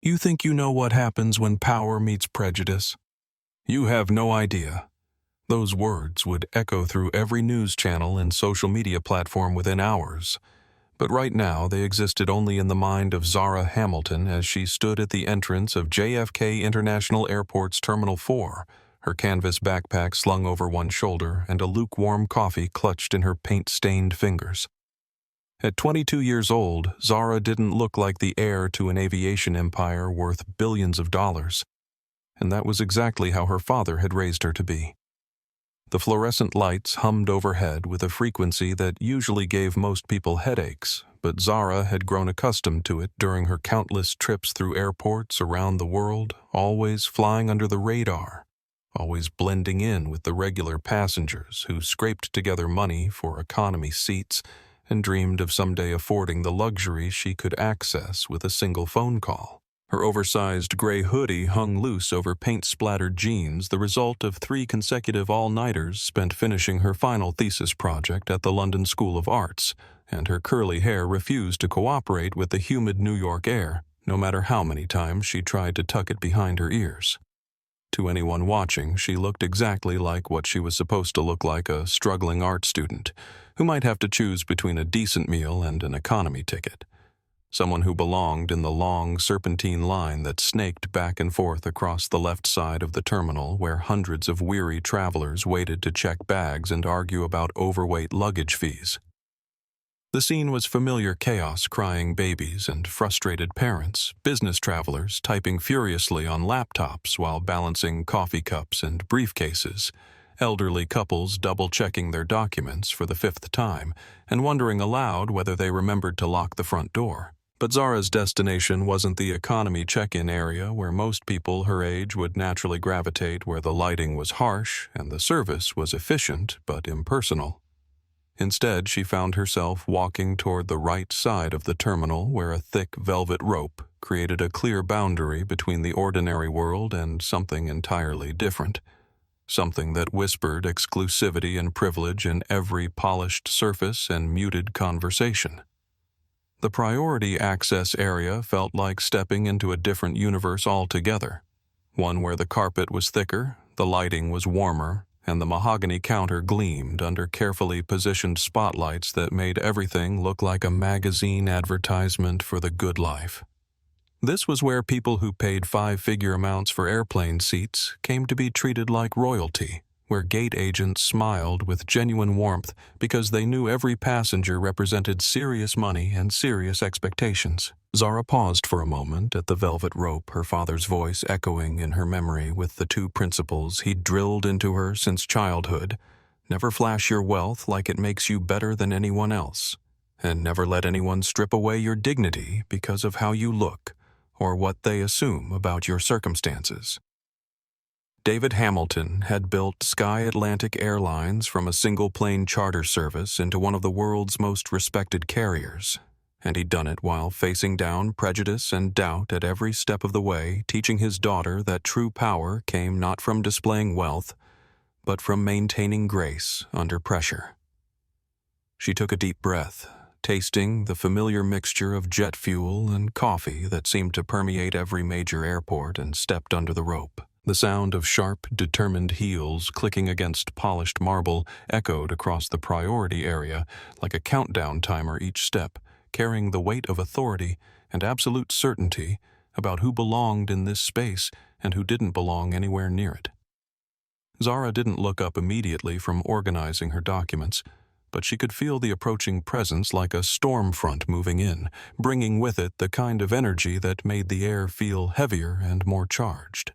You think you know what happens when power meets prejudice? You have no idea. Those words would echo through every news channel and social media platform within hours. But right now, they existed only in the mind of Zara Hamilton as she stood at the entrance of JFK International Airport's Terminal 4, her canvas backpack slung over one shoulder and a lukewarm coffee clutched in her paint-stained fingers. At 22 years old, Zara didn't look like the heir to an aviation empire worth billions of dollars, and that was exactly how her father had raised her to be. The fluorescent lights hummed overhead with a frequency that usually gave most people headaches, but Zara had grown accustomed to it during her countless trips through airports around the world, always flying under the radar, always blending in with the regular passengers who scraped together money for economy seats and dreamed of someday affording the luxury she could access with a single phone call. Her oversized gray hoodie hung loose over paint-splattered jeans, the result of 3 consecutive all-nighters spent finishing her final thesis project at the London School of Arts, and her curly hair refused to cooperate with the humid New York air, no matter how many times she tried to tuck it behind her ears. To anyone watching, she looked exactly like what she was supposed to look like, a struggling art student who might have to choose between a decent meal and an economy ticket. Someone who belonged in the long, serpentine line that snaked back and forth across the left side of the terminal where hundreds of weary travelers waited to check bags and argue about overweight luggage fees. The scene was familiar chaos, crying babies and frustrated parents, business travelers typing furiously on laptops while balancing coffee cups and briefcases, elderly couples double-checking their documents for the 5th time and wondering aloud whether they remembered to lock the front door. But Zara's destination wasn't the economy check-in area where most people her age would naturally gravitate, where the lighting was harsh and the service was efficient but impersonal. Instead, she found herself walking toward the right side of the terminal where a thick velvet rope created a clear boundary between the ordinary world and something entirely different. Something that whispered exclusivity and privilege in every polished surface and muted conversation. The priority access area felt like stepping into a different universe altogether, one where the carpet was thicker, the lighting was warmer, and the mahogany counter gleamed under carefully positioned spotlights that made everything look like a magazine advertisement for the good life. This was where people who paid 5-figure amounts for airplane seats came to be treated like royalty, where gate agents smiled with genuine warmth because they knew every passenger represented serious money and serious expectations. Zara paused for a moment at the velvet rope, her father's voice echoing in her memory with the 2 principles he'd drilled into her since childhood: never flash your wealth like it makes you better than anyone else, and never let anyone strip away your dignity because of how you look or what they assume about your circumstances. David Hamilton had built Sky Atlantic Airlines from a single-plane charter service into one of the world's most respected carriers, and he'd done it while facing down prejudice and doubt at every step of the way, teaching his daughter that true power came not from displaying wealth, but from maintaining grace under pressure. She took a deep breath, tasting the familiar mixture of jet fuel and coffee that seemed to permeate every major airport, and stepped under the rope. The sound of sharp, determined heels clicking against polished marble echoed across the priority area like a countdown timer each step, carrying the weight of authority and absolute certainty about who belonged in this space and who didn't belong anywhere near it. Zara didn't look up immediately from organizing her documents, but she could feel the approaching presence like a storm front moving in, bringing with it the kind of energy that made the air feel heavier and more charged.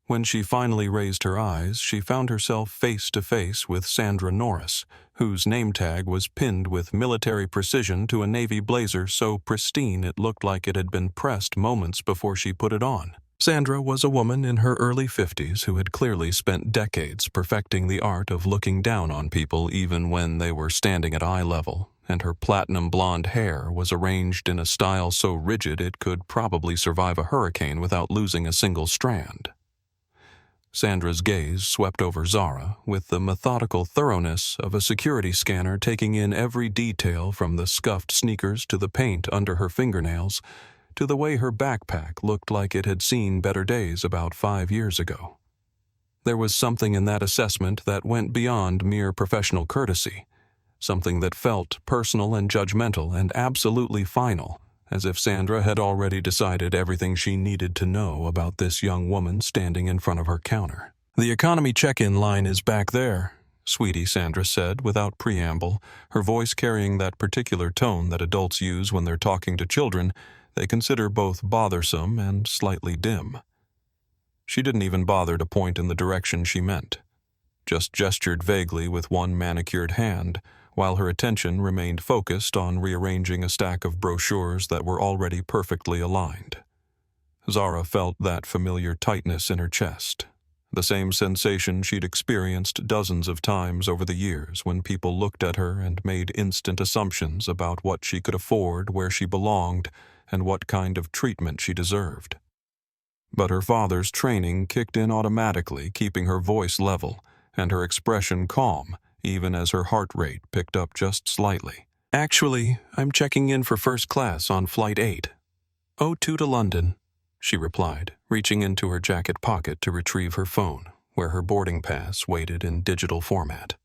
When she finally raised her eyes, she found herself face to face with Sandra Norris, whose name tag was pinned with military precision to a navy blazer so pristine it looked like it had been pressed moments before she put it on. Sandra was a woman in her early 50s who had clearly spent decades perfecting the art of looking down on people even when they were standing at eye level, and her platinum blonde hair was arranged in a style so rigid it could probably survive a hurricane without losing a single strand. Sandra's gaze swept over Zara with the methodical thoroughness of a security scanner, taking in every detail from the scuffed sneakers to the paint under her fingernails, to the way her backpack looked like it had seen better days about 5 years ago. There was something in that assessment that went beyond mere professional courtesy, something that felt personal and judgmental and absolutely final, as if Sandra had already decided everything she needed to know about this young woman standing in front of her counter. "The economy check-in line is back there," sweetie, Sandra said without preamble, her voice carrying that particular tone that adults use when they're talking to children they consider both bothersome and slightly dim. She didn't even bother to point in the direction she meant, just gestured vaguely with one manicured hand, while her attention remained focused on rearranging a stack of brochures that were already perfectly aligned. Zara felt that familiar tightness in her chest, the same sensation she'd experienced dozens of times over the years when people looked at her and made instant assumptions about what she could afford, where she belonged, and what kind of treatment she deserved. But her father's training kicked in automatically, keeping her voice level and her expression calm, even as her heart rate picked up just slightly. "Actually, I'm checking in for first class on Flight 802 to London," she replied, reaching into her jacket pocket to retrieve her phone, where her boarding pass waited in digital format.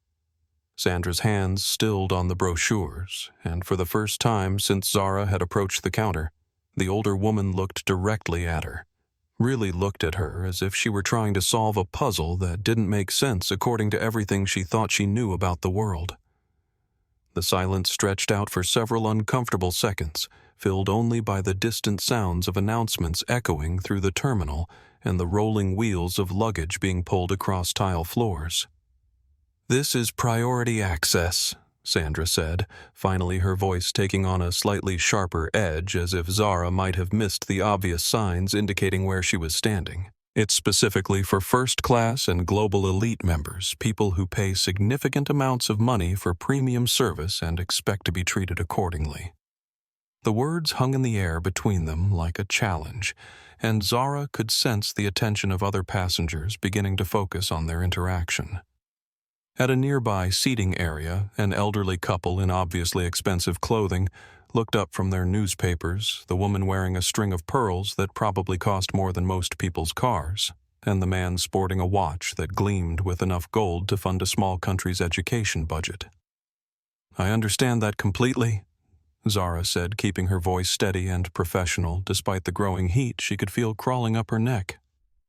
Sandra's hands stilled on the brochures, and for the first time since Zara had approached the counter, the older woman looked directly at her. Really looked at her as if she were trying to solve a puzzle that didn't make sense according to everything she thought she knew about the world. The silence stretched out for several uncomfortable seconds, filled only by the distant sounds of announcements echoing through the terminal and the rolling wheels of luggage being pulled across tile floors. "This is priority access," Sandra said, finally her voice taking on a slightly sharper edge as if Zara might have missed the obvious signs indicating where she was standing. "It's specifically for first-class and global elite members, people who pay significant amounts of money for premium service and expect to be treated accordingly." The words hung in the air between them like a challenge, and Zara could sense the attention of other passengers beginning to focus on their interaction. At a nearby seating area, an elderly couple in obviously expensive clothing looked up from their newspapers, the woman wearing a string of pearls that probably cost more than most people's cars, and the man sporting a watch that gleamed with enough gold to fund a small country's education budget. "I understand that completely," Zara said, keeping her voice steady and professional despite the growing heat she could feel crawling up her neck.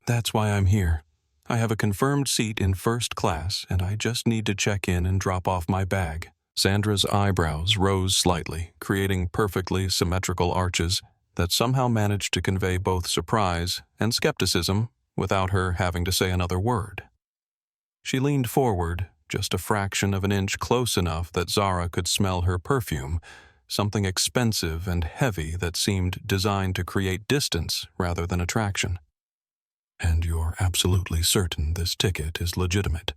"That's why I'm here. I have a confirmed seat in first class, and I just need to check in and drop off my bag." Sandra's eyebrows rose slightly, creating perfectly symmetrical arches that somehow managed to convey both surprise and skepticism without her having to say another word. She leaned forward, just a fraction of an inch close enough that Zara could smell her perfume, something expensive and heavy that seemed designed to create distance rather than attraction. "And you're absolutely certain this ticket is legitimate?"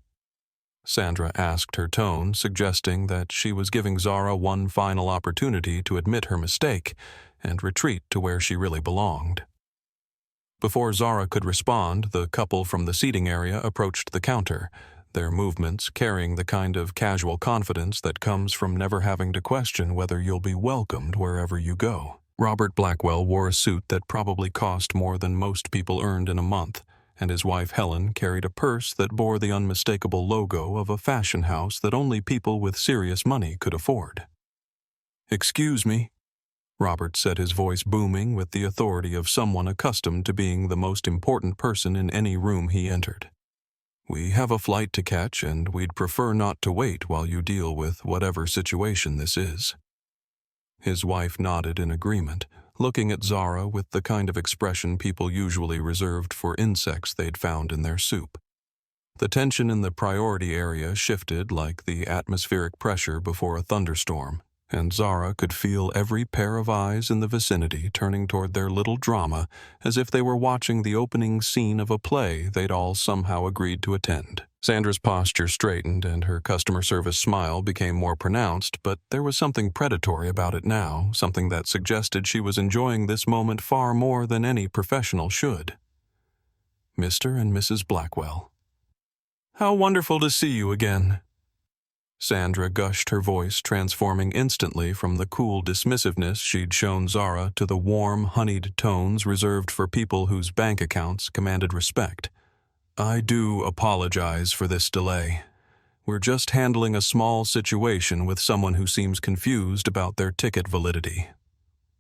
Sandra asked, her tone suggesting that she was giving Zara one final opportunity to admit her mistake and retreat to where she really belonged. Before Zara could respond, the couple from the seating area approached the counter, their movements carrying the kind of casual confidence that comes from never having to question whether you'll be welcomed wherever you go. Robert Blackwell wore a suit that probably cost more than most people earned in a month, and his wife Helen carried a purse that bore the unmistakable logo of a fashion house that only people with serious money could afford. "Excuse me," Robert said, his voice booming with the authority of someone accustomed to being the most important person in any room he entered. "We have a flight to catch, and we'd prefer not to wait while you deal with whatever situation this is." His wife nodded in agreement, looking at Zara with the kind of expression people usually reserved for insects they'd found in their soup. The tension in the priority area shifted like the atmospheric pressure before a thunderstorm, and Zara could feel every pair of eyes in the vicinity turning toward their little drama as if they were watching the opening scene of a play they'd all somehow agreed to attend. Sandra's posture straightened and her customer service smile became more pronounced, but there was something predatory about it now, something that suggested she was enjoying this moment far more than any professional should. "Mr. and Mrs. Blackwell." "How wonderful to see you again." Sandra gushed, her voice transforming instantly from the cool dismissiveness she'd shown Zara to the warm, honeyed tones reserved for people whose bank accounts commanded respect. I do apologize for this delay. We're just handling a small situation with someone who seems confused about their ticket validity.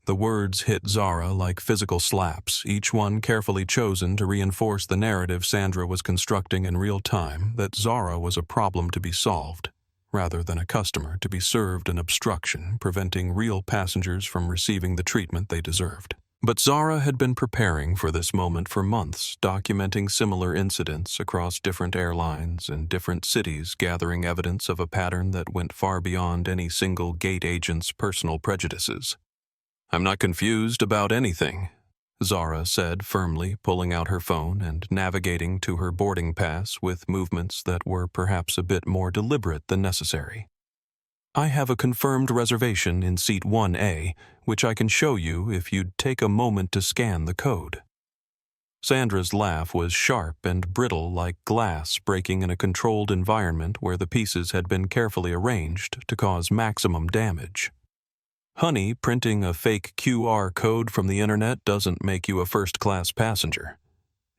The words hit Zara like physical slaps, each one carefully chosen to reinforce the narrative Sandra was constructing in real time that Zara was a problem to be solved, rather than a customer to be served an obstruction, preventing real passengers from receiving the treatment they deserved. But Zara had been preparing for this moment for months, documenting similar incidents across different airlines and different cities, gathering evidence of a pattern that went far beyond any single gate agent's personal prejudices. I'm not confused about anything, Zara said firmly, pulling out her phone and navigating to her boarding pass with movements that were perhaps a bit more deliberate than necessary. I have a confirmed reservation in seat 1A, which I can show you if you'd take a moment to scan the code. Sandra's laugh was sharp and brittle like glass breaking in a controlled environment where the pieces had been carefully arranged to cause maximum damage. Honey, printing a fake QR code from the internet doesn't make you a first-class passenger.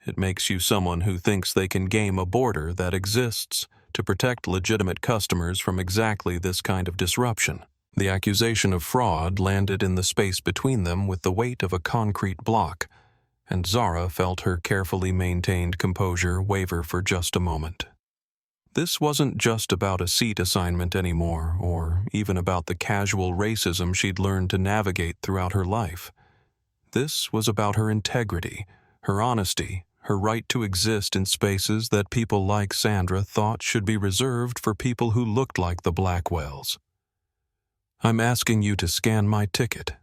It makes you someone who thinks they can game a border that exists to protect legitimate customers from exactly this kind of disruption. The accusation of fraud landed in the space between them with the weight of a concrete block, and Zara felt her carefully maintained composure waver for just a moment. This wasn't just about a seat assignment anymore, or even about the casual racism she'd learned to navigate throughout her life. This was about her integrity, her honesty, her right to exist in spaces that people like Sandra thought should be reserved for people who looked like the Blackwells. I'm asking you to scan my ticket.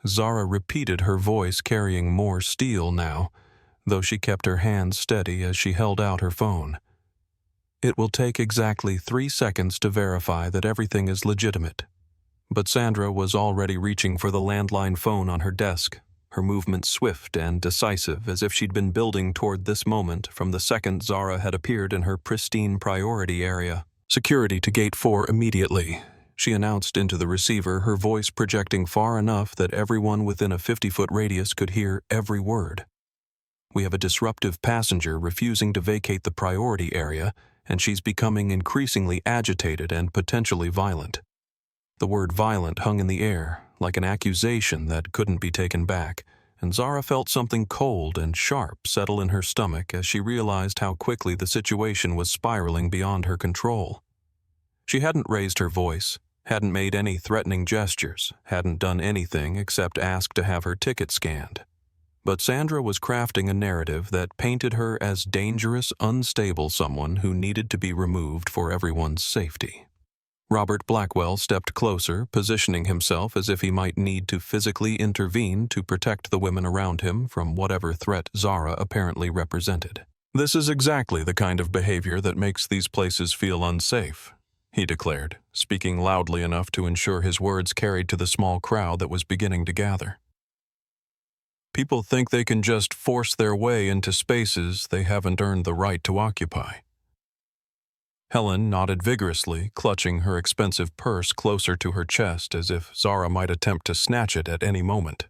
Zara repeated, her voice carrying more steel now, though she kept her hands steady as she held out her phone. It will take exactly 3 seconds to verify that everything is legitimate. But Sandra was already reaching for the landline phone on her desk, her movements swift and decisive as if she'd been building toward this moment from the second Zara had appeared in her pristine priority area. Security to Gate 4 immediately, she announced into the receiver, her voice projecting far enough that everyone within a 50-foot radius could hear every word. We have a disruptive passenger refusing to vacate the priority area, and she's becoming increasingly agitated and potentially violent. The word violent hung in the air, like an accusation that couldn't be taken back, and Zara felt something cold and sharp settle in her stomach as she realized how quickly the situation was spiraling beyond her control. She hadn't raised her voice, hadn't made any threatening gestures, hadn't done anything except ask to have her ticket scanned. But Sandra was crafting a narrative that painted her as dangerous, unstable someone who needed to be removed for everyone's safety. Robert Blackwell stepped closer, positioning himself as if he might need to physically intervene to protect the women around him from whatever threat Zara apparently represented. This is exactly the kind of behavior that makes these places feel unsafe, he declared, speaking loudly enough to ensure his words carried to the small crowd that was beginning to gather. People think they can just force their way into spaces they haven't earned the right to occupy. Helen nodded vigorously, clutching her expensive purse closer to her chest as if Zara might attempt to snatch it at any moment.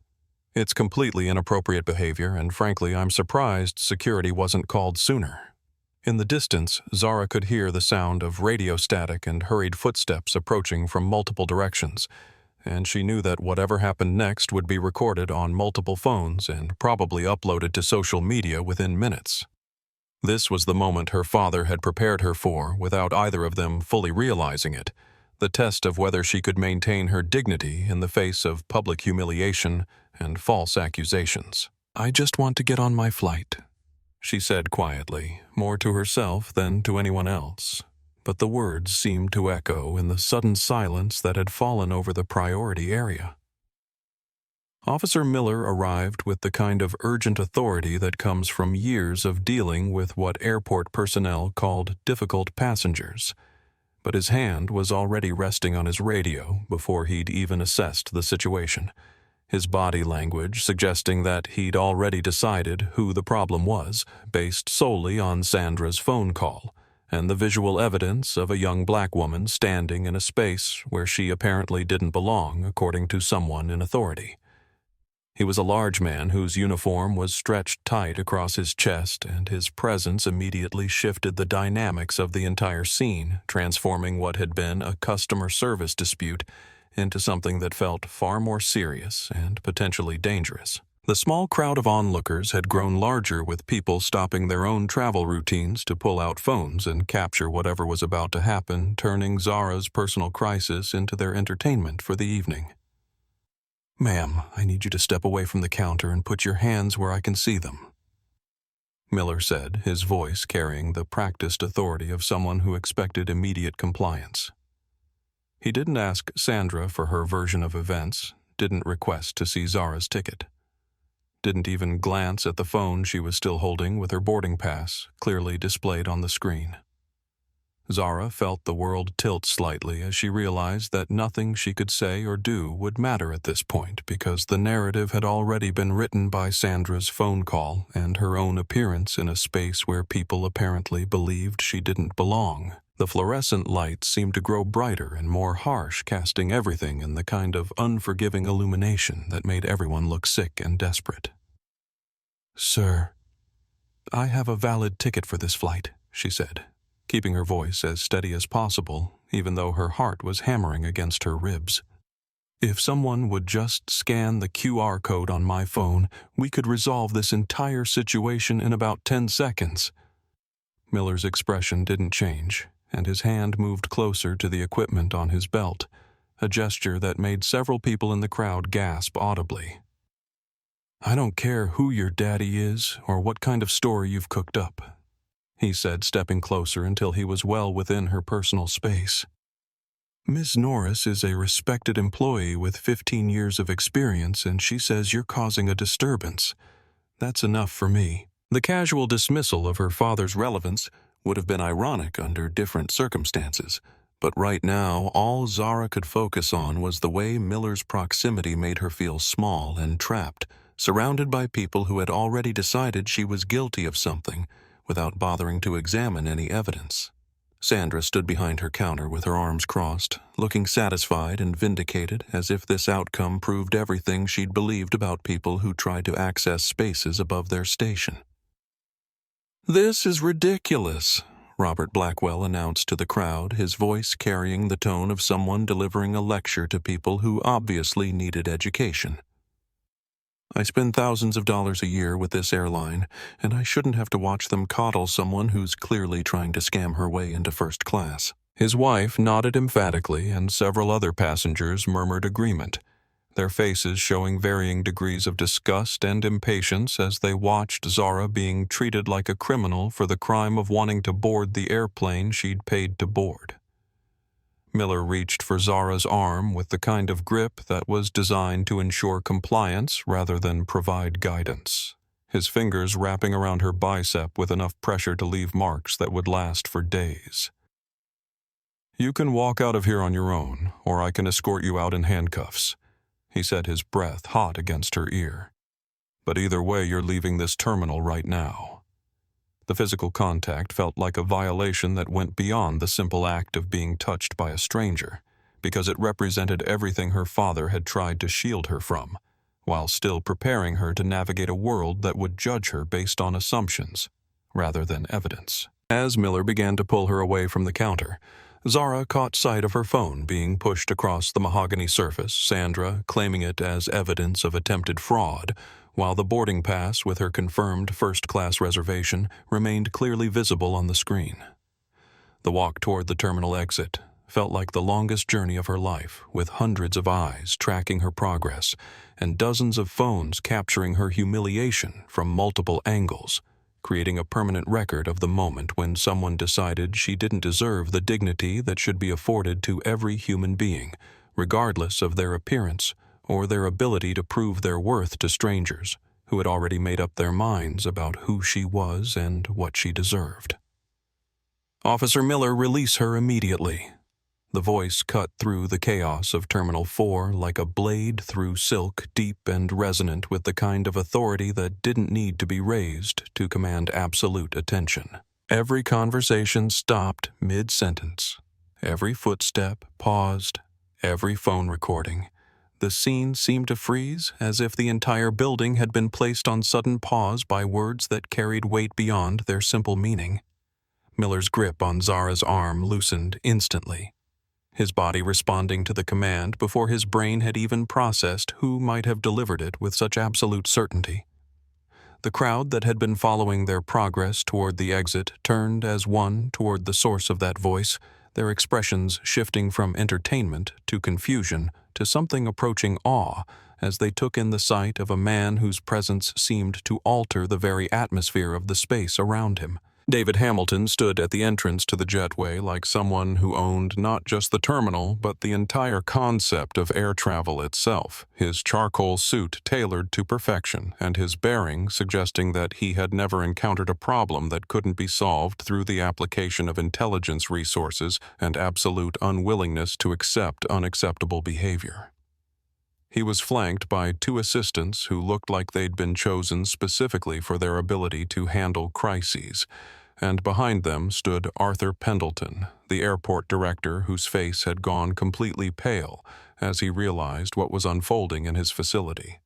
It's completely inappropriate behavior, and frankly, I'm surprised security wasn't called sooner. In the distance, Zara could hear the sound of radio static and hurried footsteps approaching from multiple directions, and she knew that whatever happened next would be recorded on multiple phones and probably uploaded to social media within minutes. This was the moment her father had prepared her for without either of them fully realizing it, the test of whether she could maintain her dignity in the face of public humiliation and false accusations. I just want to get on my flight, she said quietly, more to herself than to anyone else. But the words seemed to echo in the sudden silence that had fallen over the priority area. Officer Miller arrived with the kind of urgent authority that comes from years of dealing with what airport personnel called difficult passengers, but his hand was already resting on his radio before he'd even assessed the situation, his body language suggesting that he'd already decided who the problem was, based solely on Sandra's phone call, and the visual evidence of a young black woman standing in a space where she apparently didn't belong, according to someone in authority. He was a large man whose uniform was stretched tight across his chest, and his presence immediately shifted the dynamics of the entire scene, transforming what had been a customer service dispute into something that felt far more serious and potentially dangerous. The small crowd of onlookers had grown larger, with people stopping their own travel routines to pull out phones and capture whatever was about to happen, turning Zara's personal crisis into their entertainment for the evening. "Ma'am, I need you to step away from the counter and put your hands where I can see them," Miller said, his voice carrying the practiced authority of someone who expected immediate compliance. He didn't ask Sandra for her version of events, didn't request to see Zara's ticket, didn't even glance at the phone she was still holding with her boarding pass clearly displayed on the screen. Zara felt the world tilt slightly as she realized that nothing she could say or do would matter at this point, because the narrative had already been written by Sandra's phone call and her own appearance in a space where people apparently believed she didn't belong. The fluorescent lights seemed to grow brighter and more harsh, casting everything in the kind of unforgiving illumination that made everyone look sick and desperate. "Sir, I have a valid ticket for this flight," she said, keeping her voice as steady as possible, even though her heart was hammering against her ribs. "If someone would just scan the QR code on my phone, we could resolve this entire situation in about 10 seconds. Miller's expression didn't change, and his hand moved closer to the equipment on his belt, a gesture that made several people in the crowd gasp audibly. "I don't care who your daddy is or what kind of story you've cooked up," he said, stepping closer until he was well within her personal space. "Miss Norris is a respected employee with 15 years of experience, and she says you're causing a disturbance. That's enough for me." The casual dismissal of her father's relevance would have been ironic under different circumstances, but right now all Zara could focus on was the way Miller's proximity made her feel small and trapped, surrounded by people who had already decided she was guilty of something without bothering to examine any evidence. Sandra stood behind her counter with her arms crossed, looking satisfied and vindicated, as if this outcome proved everything she'd believed about people who tried to access spaces above their station. "This is ridiculous," Robert Blackwell announced to the crowd, his voice carrying the tone of someone delivering a lecture to people who obviously needed education. "I spend thousands of dollars a year with this airline, and I shouldn't have to watch them coddle someone who's clearly trying to scam her way into first class." His wife nodded emphatically, and several other passengers murmured agreement, their faces showing varying degrees of disgust and impatience as they watched Zara being treated like a criminal for the crime of wanting to board the airplane she'd paid to board. Miller reached for Zara's arm with the kind of grip that was designed to ensure compliance rather than provide guidance, his fingers wrapping around her bicep with enough pressure to leave marks that would last for days. "You can walk out of here on your own, or I can escort you out in handcuffs," he said, his breath hot against her ear. "But either way, you're leaving this terminal right now." The physical contact felt like a violation that went beyond the simple act of being touched by a stranger, because it represented everything her father had tried to shield her from, while still preparing her to navigate a world that would judge her based on assumptions rather than evidence. As Miller began to pull her away from the counter, Zara caught sight of her phone being pushed across the mahogany surface, Sandra claiming it as evidence of attempted fraud, while the boarding pass with her confirmed first-class reservation remained clearly visible on the screen. The walk toward the terminal exit felt like the longest journey of her life, with hundreds of eyes tracking her progress and dozens of phones capturing her humiliation from multiple angles, creating a permanent record of the moment when someone decided she didn't deserve the dignity that should be afforded to every human being, regardless of their appearance or their ability to prove their worth to strangers who had already made up their minds about who she was and what she deserved. "Officer Miller, release her immediately." The voice cut through the chaos of Terminal 4 like a blade through silk, deep and resonant with the kind of authority that didn't need to be raised to command absolute attention. Every conversation stopped mid-sentence. Every footstep paused. Every phone recording. The scene seemed to freeze, as if the entire building had been placed on sudden pause by words that carried weight beyond their simple meaning. Miller's grip on Zara's arm loosened instantly, his body responding to the command before his brain had even processed who might have delivered it with such absolute certainty. The crowd that had been following their progress toward the exit turned as one toward the source of that voice, their expressions shifting from entertainment to confusion to something approaching awe as they took in the sight of a man whose presence seemed to alter the very atmosphere of the space around him. David Hamilton stood at the entrance to the jetway like someone who owned not just the terminal, but the entire concept of air travel itself, his charcoal suit tailored to perfection, and his bearing suggesting that he had never encountered a problem that couldn't be solved through the application of intelligence resources and absolute unwillingness to accept unacceptable behavior. He was flanked by two assistants who looked like they'd been chosen specifically for their ability to handle crises, and behind them stood Arthur Pendleton, the airport director whose face had gone completely pale as he realized what was unfolding in his facility.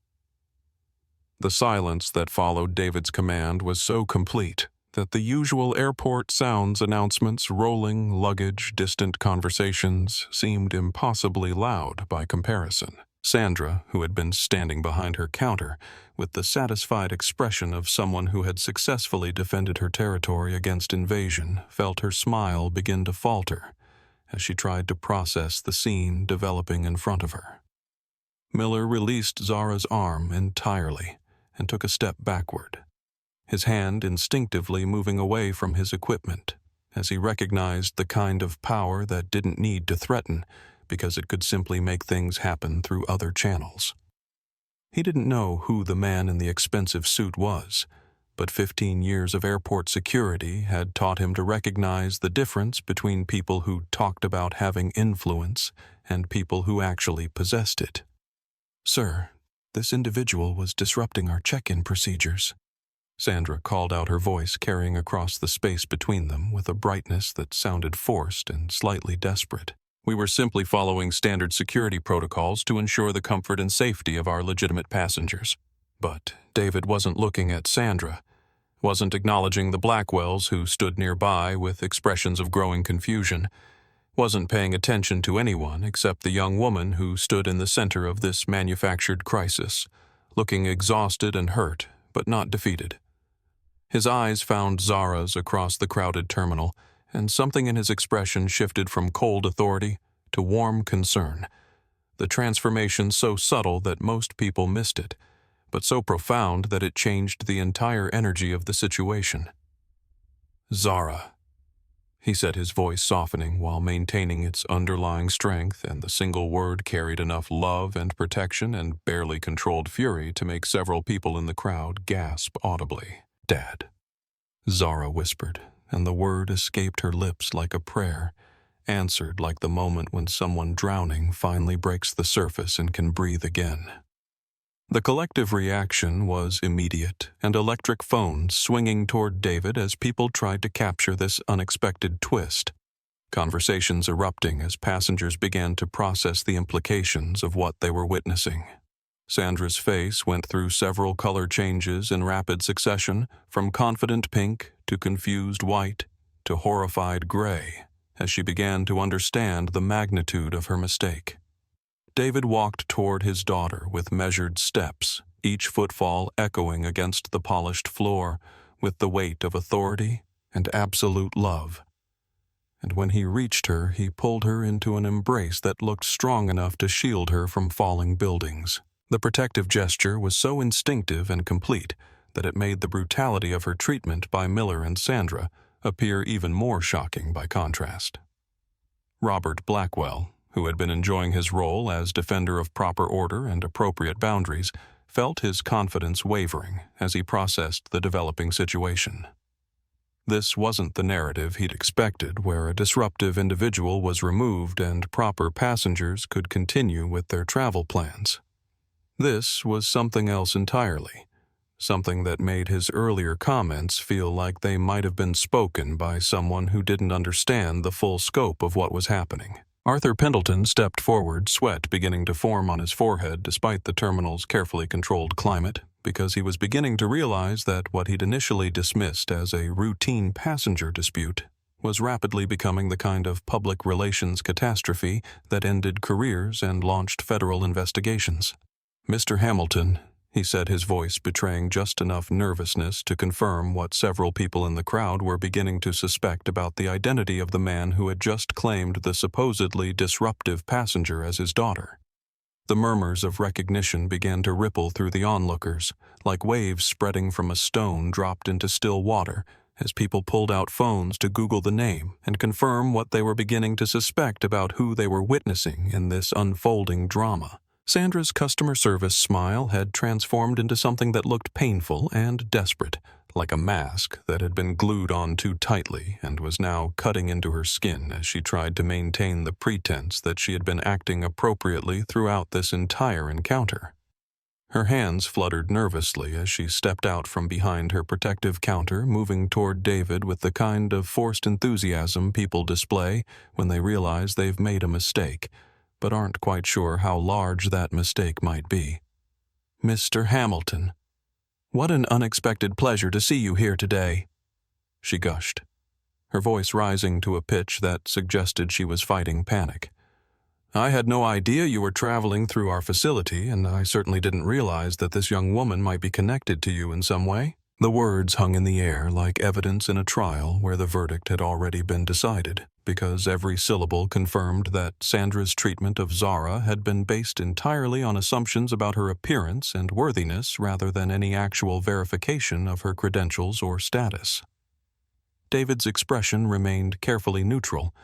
The silence that followed David's command was so complete that the usual airport sounds, announcements, rolling luggage, distant conversations seemed impossibly loud by comparison. Sandra, who had been standing behind her counter, with the satisfied expression of someone who had successfully defended her territory against invasion, felt her smile begin to falter as she tried to process the scene developing in front of her. Miller released Zara's arm entirely and took a step backward, his hand instinctively moving away from his equipment as he recognized the kind of power that didn't need to threaten because it could simply make things happen through other channels. He didn't know who the man in the expensive suit was, but 15 years of airport security had taught him to recognize the difference between people who talked about having influence and people who actually possessed it. "Sir, this individual was disrupting our check-in procedures." Sandra called out, her voice carrying across the space between them with a brightness that sounded forced and slightly desperate. "We were simply following standard security protocols to ensure the comfort and safety of our legitimate passengers." But David wasn't looking at Sandra, wasn't acknowledging the Blackwells who stood nearby with expressions of growing confusion, wasn't paying attention to anyone except the young woman who stood in the center of this manufactured crisis, looking exhausted and hurt, but not defeated. His eyes found Zara's across the crowded terminal, and something in his expression shifted from cold authority to warm concern, the transformation so subtle that most people missed it, but so profound that it changed the entire energy of the situation. "Zara," he said, his voice softening while maintaining its underlying strength, and the single word carried enough love and protection and barely controlled fury to make several people in the crowd gasp audibly. "Dad," Zara whispered, and the word escaped her lips like a prayer, answered like the moment when someone drowning finally breaks the surface and can breathe again. The collective reaction was immediate, and electric phones swinging toward David as people tried to capture this unexpected twist, conversations erupting as passengers began to process the implications of what they were witnessing. Sandra's face went through several color changes in rapid succession, from confident pink to confused white to horrified gray, as she began to understand the magnitude of her mistake. David walked toward his daughter with measured steps, each footfall echoing against the polished floor with the weight of authority and absolute love. And when he reached her, he pulled her into an embrace that looked strong enough to shield her from falling buildings. The protective gesture was so instinctive and complete that it made the brutality of her treatment by Miller and Sandra appear even more shocking by contrast. Robert Blackwell, who had been enjoying his role as defender of proper order and appropriate boundaries, felt his confidence wavering as he processed the developing situation. This wasn't the narrative he'd expected, where a disruptive individual was removed and proper passengers could continue with their travel plans. This was something else entirely, something that made his earlier comments feel like they might have been spoken by someone who didn't understand the full scope of what was happening. Arthur Pendleton stepped forward, sweat beginning to form on his forehead despite the terminal's carefully controlled climate, because he was beginning to realize that what he'd initially dismissed as a routine passenger dispute was rapidly becoming the kind of public relations catastrophe that ended careers and launched federal investigations. "Mr. Hamilton," he said, his voice betraying just enough nervousness to confirm what several people in the crowd were beginning to suspect about the identity of the man who had just claimed the supposedly disruptive passenger as his daughter. The murmurs of recognition began to ripple through the onlookers, like waves spreading from a stone dropped into still water, as people pulled out phones to Google the name and confirm what they were beginning to suspect about who they were witnessing in this unfolding drama. Sandra's customer service smile had transformed into something that looked painful and desperate, like a mask that had been glued on too tightly and was now cutting into her skin as she tried to maintain the pretense that she had been acting appropriately throughout this entire encounter. Her hands fluttered nervously as she stepped out from behind her protective counter, moving toward David with the kind of forced enthusiasm people display when they realize they've made a mistake, but aren't quite sure how large that mistake might be. "Mr. Hamilton, what an unexpected pleasure to see you here today," she gushed, her voice rising to a pitch that suggested she was fighting panic. "I had no idea you were traveling through our facility, and I certainly didn't realize that this young woman might be connected to you in some way." The words hung in the air like evidence in a trial where the verdict had already been decided, because every syllable confirmed that Sandra's treatment of Zara had been based entirely on assumptions about her appearance and worthiness rather than any actual verification of her credentials or status. David's expression remained carefully neutral,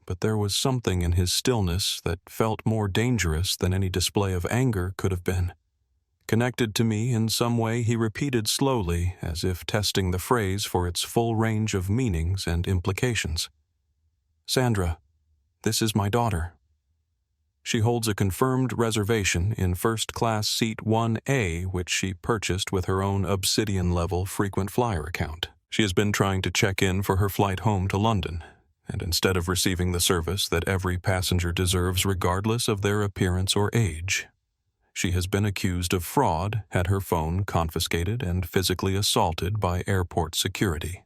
but there was something in his stillness that felt more dangerous than any display of anger could have been. "Connected to me in some way," he repeated slowly, as if testing the phrase for its full range of meanings and implications. "Sandra, this is my daughter. She holds a confirmed reservation in first-class seat 1A, which she purchased with her own Obsidian-level frequent flyer account. She has been trying to check in for her flight home to London, and instead of receiving the service that every passenger deserves regardless of their appearance or age, she has been accused of fraud, had her phone confiscated, and physically assaulted by airport security."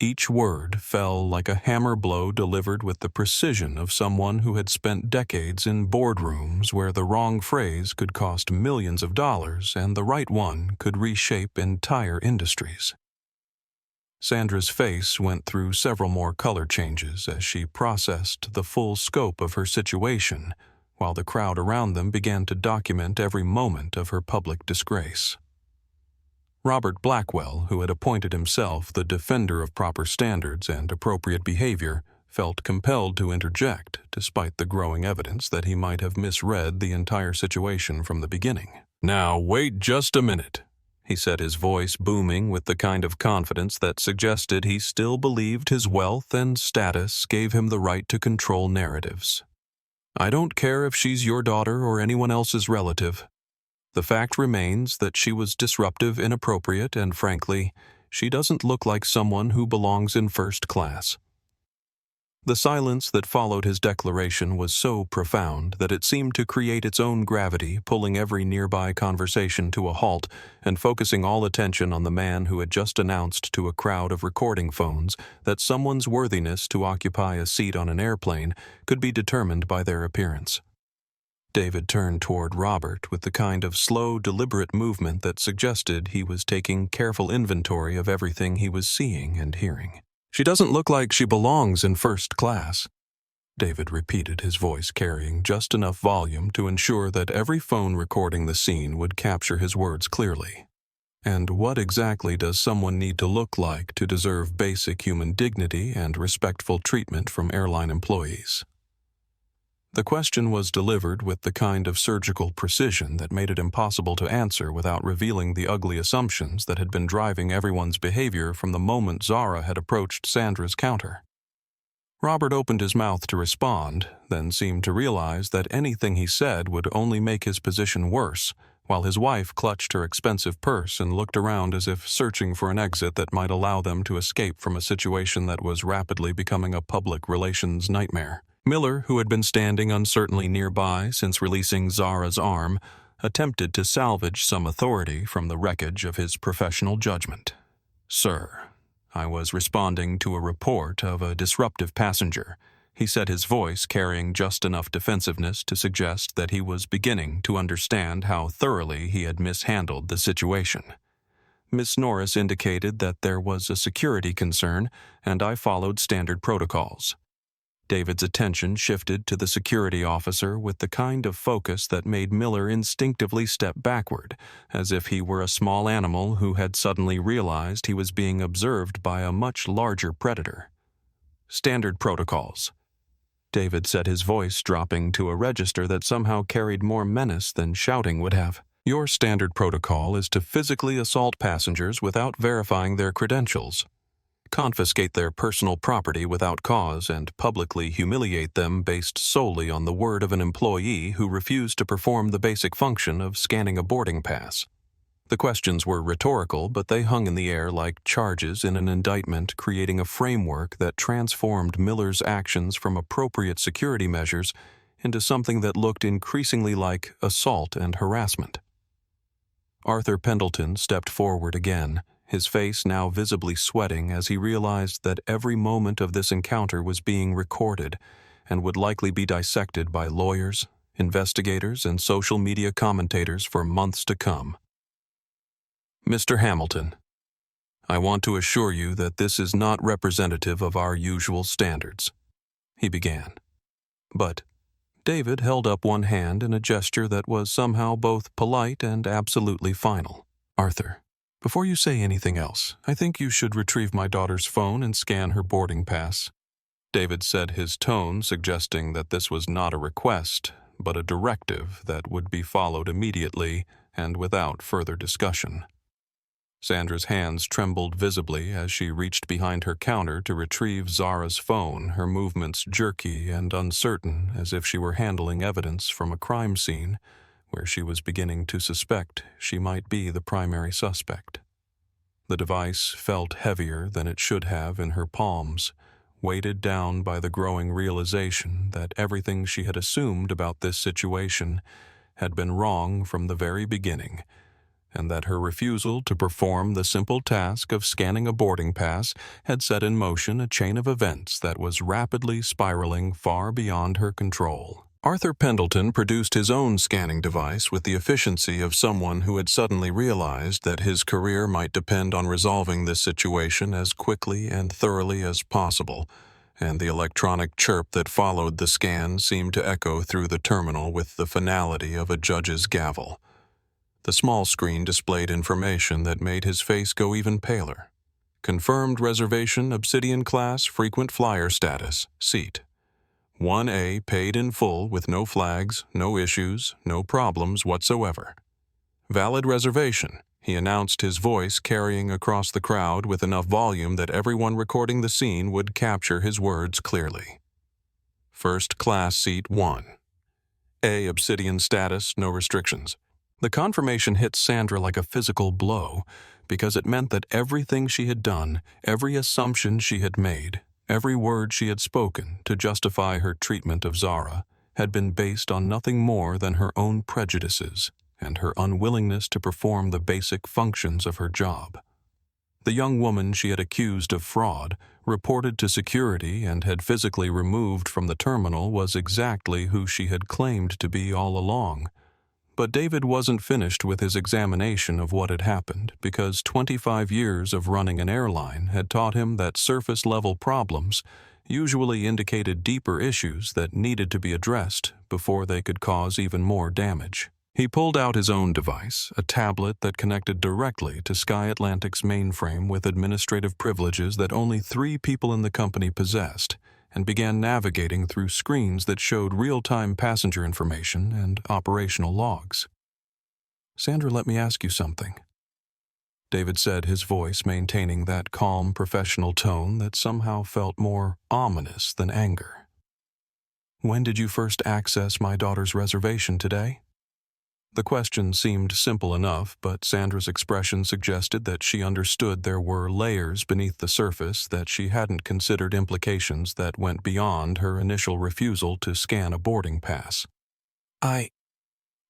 Each word fell like a hammer blow delivered with the precision of someone who had spent decades in boardrooms where the wrong phrase could cost millions of dollars and the right one could reshape entire industries. Sandra's face went through several more color changes as she processed the full scope of her situation, while the crowd around them began to document every moment of her public disgrace. Robert Blackwell, who had appointed himself the defender of proper standards and appropriate behavior, felt compelled to interject, despite the growing evidence that he might have misread the entire situation from the beginning. "Now, wait just a minute," he said, his voice booming with the kind of confidence that suggested he still believed his wealth and status gave him the right to control narratives. "I don't care if she's your daughter or anyone else's relative. The fact remains that she was disruptive, inappropriate, and frankly, she doesn't look like someone who belongs in first class." The silence that followed his declaration was so profound that it seemed to create its own gravity, pulling every nearby conversation to a halt and focusing all attention on the man who had just announced to a crowd of recording phones that someone's worthiness to occupy a seat on an airplane could be determined by their appearance. David turned toward Robert with the kind of slow, deliberate movement that suggested he was taking careful inventory of everything he was seeing and hearing. "She doesn't look like she belongs in first class," David repeated, his voice carrying just enough volume to ensure that every phone recording the scene would capture his words clearly. "And what exactly does someone need to look like to deserve basic human dignity and respectful treatment from airline employees?" The question was delivered with the kind of surgical precision that made it impossible to answer without revealing the ugly assumptions that had been driving everyone's behavior from the moment Zara had approached Sandra's counter. Robert opened his mouth to respond, then seemed to realize that anything he said would only make his position worse, while his wife clutched her expensive purse and looked around as if searching for an exit that might allow them to escape from a situation that was rapidly becoming a public relations nightmare. Miller, who had been standing uncertainly nearby since releasing Zara's arm, attempted to salvage some authority from the wreckage of his professional judgment. "Sir, I was responding to a report of a disruptive passenger," he said, his voice carrying just enough defensiveness to suggest that he was beginning to understand how thoroughly he had mishandled the situation. Miss Norris indicated that there was a security concern, and I followed standard protocols. David's attention shifted to the security officer with the kind of focus that made Miller instinctively step backward, as if he were a small animal who had suddenly realized he was being observed by a much larger predator. "Standard protocols," David said, his voice dropping to a register that somehow carried more menace than shouting would have. "Your standard protocol is to physically assault passengers without verifying their credentials, confiscate their personal property without cause, and publicly humiliate them based solely on the word of an employee who refused to perform the basic function of scanning a boarding pass." The questions were rhetorical, but they hung in the air like charges in an indictment, creating a framework that transformed Miller's actions from appropriate security measures into something that looked increasingly like assault and harassment. Arthur Pendleton stepped forward again, his face now visibly sweating as he realized that every moment of this encounter was being recorded and would likely be dissected by lawyers, investigators, and social media commentators for months to come. "Mr. Hamilton, I want to assure you that this is not representative of our usual standards," he began. But David held up one hand in a gesture that was somehow both polite and absolutely final. "Arthur, before you say anything else, I think you should retrieve my daughter's phone and scan her boarding pass," David said, his tone suggesting that this was not a request, but a directive that would be followed immediately and without further discussion. Sandra's hands trembled visibly as she reached behind her counter to retrieve Zara's phone, her movements jerky and uncertain, as if she were handling evidence from a crime scene where she was beginning to suspect she might be the primary suspect. The device felt heavier than it should have in her palms, weighted down by the growing realization that everything she had assumed about this situation had been wrong from the very beginning, and that her refusal to perform the simple task of scanning a boarding pass had set in motion a chain of events that was rapidly spiraling far beyond her control. Arthur Pendleton produced his own scanning device with the efficiency of someone who had suddenly realized that his career might depend on resolving this situation as quickly and thoroughly as possible, and the electronic chirp that followed the scan seemed to echo through the terminal with the finality of a judge's gavel. The small screen displayed information that made his face go even paler. "Confirmed reservation, Obsidian class, frequent flyer status, seat. 1A paid in full with no flags, no issues, no problems whatsoever. Valid reservation," he announced, his voice carrying across the crowd with enough volume that everyone recording the scene would capture his words clearly. "First class seat 1. A Obsidian status, no restrictions." The confirmation hit Sandra like a physical blow, because it meant that everything she had done, every assumption she had made, every word she had spoken to justify her treatment of Zara had been based on nothing more than her own prejudices and her unwillingness to perform the basic functions of her job. The young woman she had accused of fraud, reported to security, and had physically removed from the terminal was exactly who she had claimed to be all along. But David wasn't finished with his examination of what had happened, because 25 years of running an airline had taught him that surface-level problems usually indicated deeper issues that needed to be addressed before they could cause even more damage. He pulled out his own device, a tablet that connected directly to Sky Atlantic's mainframe with administrative privileges that only 3 people in the company possessed, and began navigating through screens that showed real-time passenger information and operational logs. "Sandra, let me ask you something," David said, his voice maintaining that calm, professional tone that somehow felt more ominous than anger. "When did you first access my daughter's reservation today?" The question seemed simple enough, but Sandra's expression suggested that she understood there were layers beneath the surface, that she hadn't considered implications that went beyond her initial refusal to scan a boarding pass.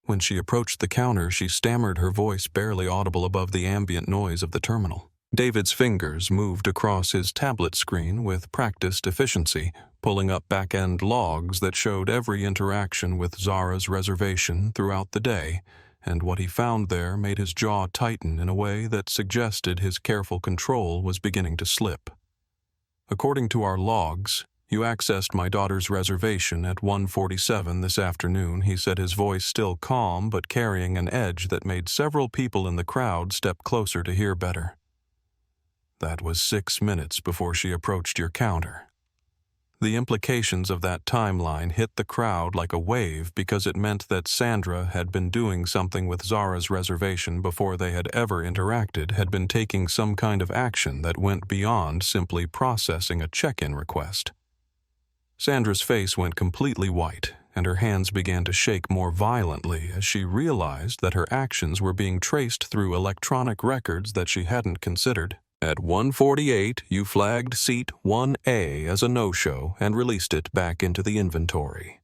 When she approached the counter, she stammered, her voice barely audible above the ambient noise of the terminal. David's fingers moved across his tablet screen with practiced efficiency, pulling up back-end logs that showed every interaction with Zara's reservation throughout the day, and what he found there made his jaw tighten in a way that suggested his careful control was beginning to slip. According to our logs, you accessed my daughter's reservation at 1:47 this afternoon, he said, his voice still calm but carrying an edge that made several people in the crowd step closer to hear better. That was 6 minutes before she approached your counter. The implications of that timeline hit the crowd like a wave because it meant that Sandra had been doing something with Zara's reservation before they had ever interacted, had been taking some kind of action that went beyond simply processing a check-in request. Sandra's face went completely white, and her hands began to shake more violently as she realized that her actions were being traced through electronic records that she hadn't considered. At 1:48, you flagged seat 1A as a no-show and released it back into the inventory.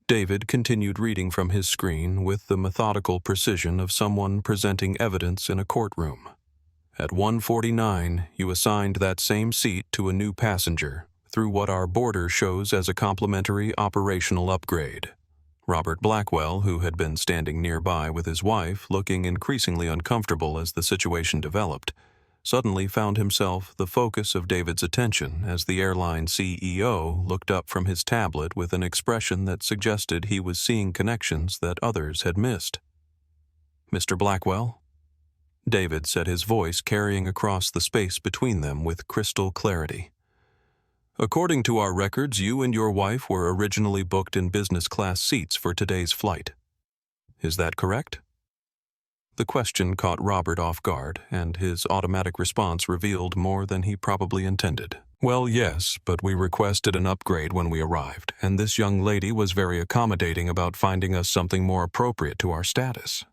David continued reading from his screen with the methodical precision of someone presenting evidence in a courtroom. At 1:49, you assigned that same seat to a new passenger through what our border shows as a complimentary operational upgrade. Robert Blackwell, who had been standing nearby with his wife, looking increasingly uncomfortable as the situation developed, suddenly found himself the focus of David's attention as the airline CEO looked up from his tablet with an expression that suggested he was seeing connections that others had missed. "Mr. Blackwell?" David said, his voice carrying across the space between them with crystal clarity. "According to our records, you and your wife were originally booked in business class seats for today's flight. Is that correct?" The question caught Robert off guard, and his automatic response revealed more than he probably intended. "Well, yes, but we requested an upgrade when we arrived, and this young lady was very accommodating about finding us something more appropriate to our status."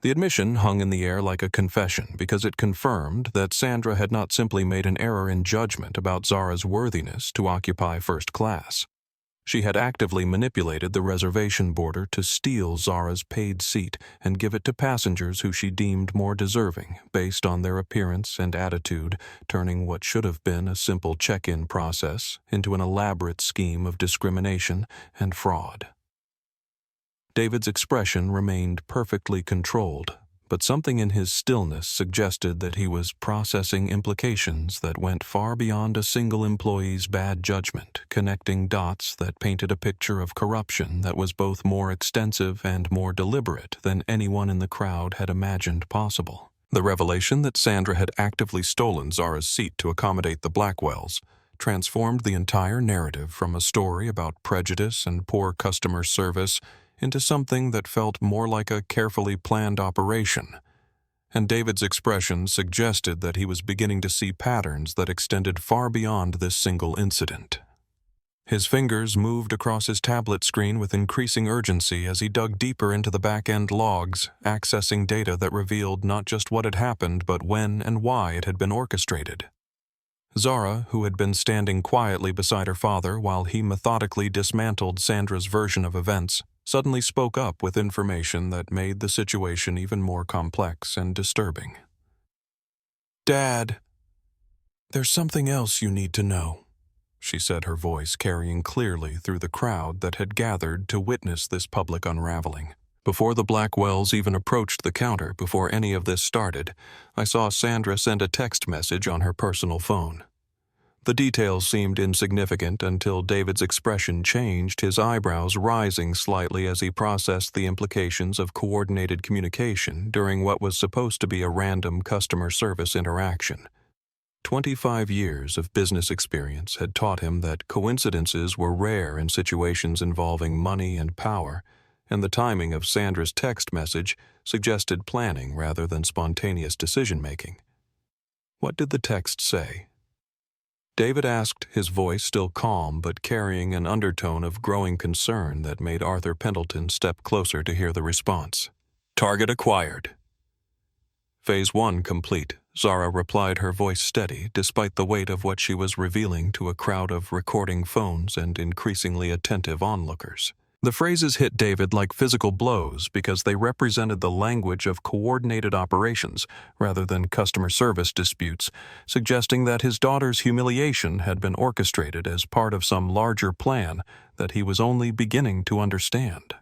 The admission hung in the air like a confession because it confirmed that Sandra had not simply made an error in judgment about Zara's worthiness to occupy first class. She had actively manipulated the reservation border to steal Zara's paid seat and give it to passengers who she deemed more deserving based on their appearance and attitude, turning what should have been a simple check-in process into an elaborate scheme of discrimination and fraud. David's expression remained perfectly controlled, but something in his stillness suggested that he was processing implications that went far beyond a single employee's bad judgment, connecting dots that painted a picture of corruption that was both more extensive and more deliberate than anyone in the crowd had imagined possible. The revelation that Sandra had actively stolen Zara's seat to accommodate the Blackwells transformed the entire narrative from a story about prejudice and poor customer service into something that felt more like a carefully planned operation, and David's expression suggested that he was beginning to see patterns that extended far beyond this single incident. His fingers moved across his tablet screen with increasing urgency as he dug deeper into the back-end logs, accessing data that revealed not just what had happened but when and why it had been orchestrated. Zara, who had been standing quietly beside her father while he methodically dismantled Sandra's version of events, suddenly spoke up with information that made the situation even more complex and disturbing. "Dad, there's something else you need to know," she said, her voice carrying clearly through the crowd that had gathered to witness this public unraveling. "Before the Blackwells even approached the counter, before any of this started, I saw Sandra send a text message on her personal phone." The details seemed insignificant until David's expression changed, his eyebrows rising slightly as he processed the implications of coordinated communication during what was supposed to be a random customer service interaction. 25 years of business experience had taught him that coincidences were rare in situations involving money and power, and the timing of Sandra's text message suggested planning rather than spontaneous decision-making. What did the text say? David asked, his voice still calm but carrying an undertone of growing concern that made Arthur Pendleton step closer to hear the response. Target acquired. Phase 1 complete, Zara replied, her voice steady despite the weight of what she was revealing to a crowd of recording phones and increasingly attentive onlookers. The phrases hit David like physical blows because they represented the language of coordinated operations rather than customer service disputes, suggesting that his daughter's humiliation had been orchestrated as part of some larger plan that he was only beginning to understand.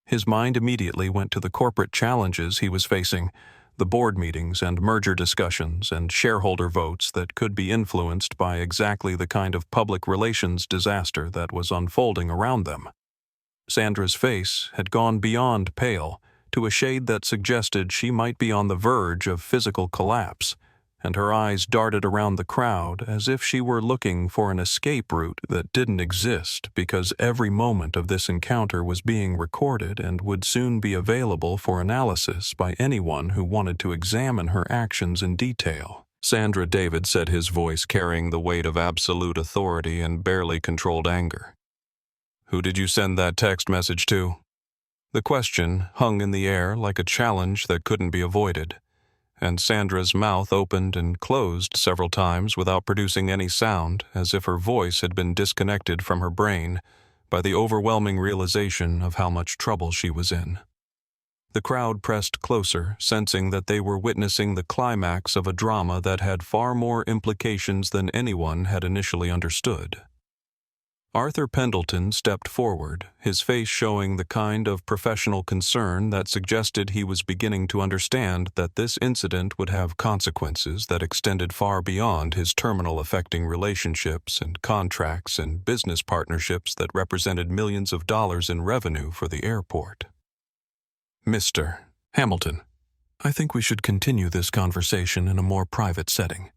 His mind immediately went to the corporate challenges he was facing, the board meetings and merger discussions and shareholder votes that could be influenced by exactly the kind of public relations disaster that was unfolding around them. Sandra's face had gone beyond pale to a shade that suggested she might be on the verge of physical collapse, and her eyes darted around the crowd as if she were looking for an escape route that didn't exist because every moment of this encounter was being recorded and would soon be available for analysis by anyone who wanted to examine her actions in detail. Sandra, David said, his voice carrying the weight of absolute authority and barely controlled anger. Who did you send that text message to? The question hung in the air like a challenge that couldn't be avoided, and Sandra's mouth opened and closed several times without producing any sound, as if her voice had been disconnected from her brain by the overwhelming realization of how much trouble she was in. The crowd pressed closer, sensing that they were witnessing the climax of a drama that had far more implications than anyone had initially understood. Arthur Pendleton stepped forward, his face showing the kind of professional concern that suggested he was beginning to understand that this incident would have consequences that extended far beyond his terminal, affecting relationships and contracts and business partnerships that represented millions of dollars in revenue for the airport. Mr. Hamilton, I think we should continue this conversation in a more private setting,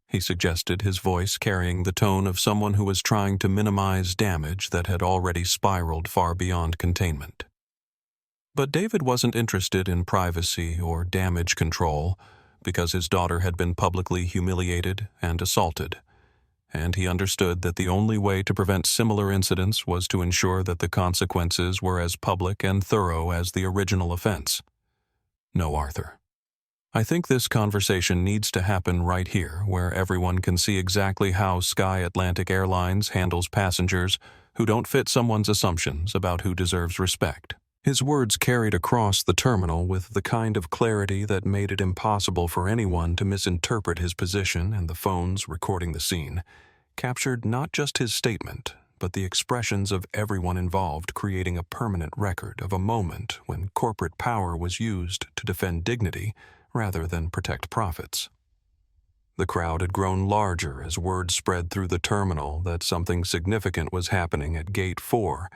he suggested, his voice carrying the tone of someone who was trying to minimize damage that had already spiraled far beyond containment. But David wasn't interested in privacy or damage control because his daughter had been publicly humiliated and assaulted, and he understood that the only way to prevent similar incidents was to ensure that the consequences were as public and thorough as the original offense. No, Arthur. I think this conversation needs to happen right here, where everyone can see exactly how Sky Atlantic Airlines handles passengers who don't fit someone's assumptions about who deserves respect. His words carried across the terminal with the kind of clarity that made it impossible for anyone to misinterpret his position, and the phones recording the scene captured not just his statement, but the expressions of everyone involved, creating a permanent record of a moment when corporate power was used to defend dignity rather than protect profits. The crowd had grown larger as word spread through the terminal that something significant was happening at Gate 4,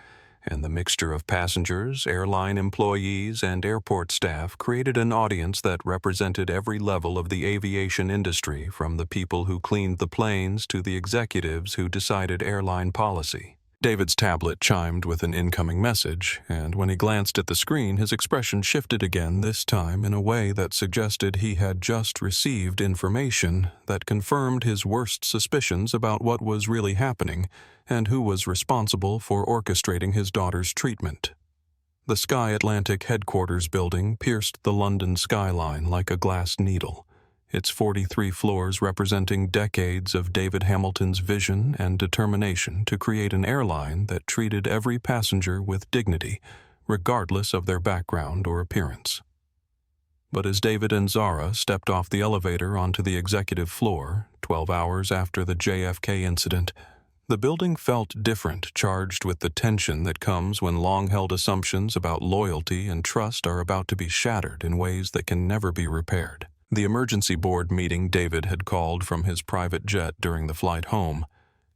and the mixture of passengers, airline employees, and airport staff created an audience that represented every level of the aviation industry, from the people who cleaned the planes to the executives who decided airline policy. David's tablet chimed with an incoming message, and when he glanced at the screen, his expression shifted again, this time in a way that suggested he had just received information that confirmed his worst suspicions about what was really happening and who was responsible for orchestrating his daughter's treatment. The Sky Atlantic headquarters building pierced the London skyline like a glass needle, its 43 floors representing decades of David Hamilton's vision and determination to create an airline that treated every passenger with dignity, regardless of their background or appearance. But as David and Zara stepped off the elevator onto the executive floor, 12 hours after the JFK incident, the building felt different, charged with the tension that comes when long-held assumptions about loyalty and trust are about to be shattered in ways that can never be repaired. The emergency board meeting David had called from his private jet during the flight home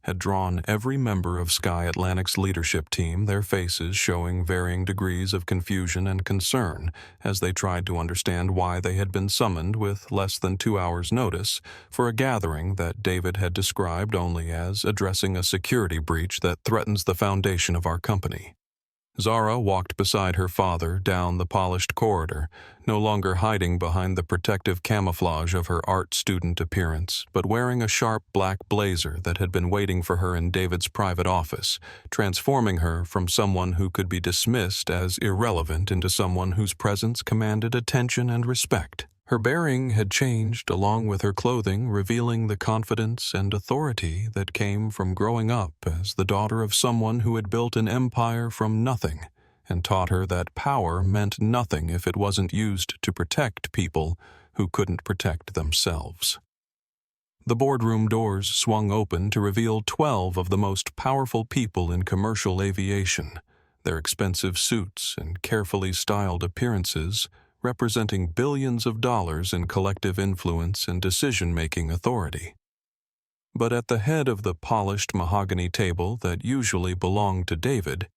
had drawn every member of Sky Atlantic's leadership team, their faces showing varying degrees of confusion and concern as they tried to understand why they had been summoned with less than 2 hours' notice for a gathering that David had described only as addressing a security breach that threatens the foundation of our company. Zara walked beside her father down the polished corridor, no longer hiding behind the protective camouflage of her art student appearance, but wearing a sharp black blazer that had been waiting for her in David's private office, transforming her from someone who could be dismissed as irrelevant into someone whose presence commanded attention and respect. Her bearing had changed along with her clothing, revealing the confidence and authority that came from growing up as the daughter of someone who had built an empire from nothing and taught her that power meant nothing if it wasn't used to protect people who couldn't protect themselves. The boardroom doors swung open to reveal 12 of the most powerful people in commercial aviation, their expensive suits and carefully styled appearances representing billions of dollars in collective influence and decision-making authority. But at the head of the polished mahogany table that usually belonged to David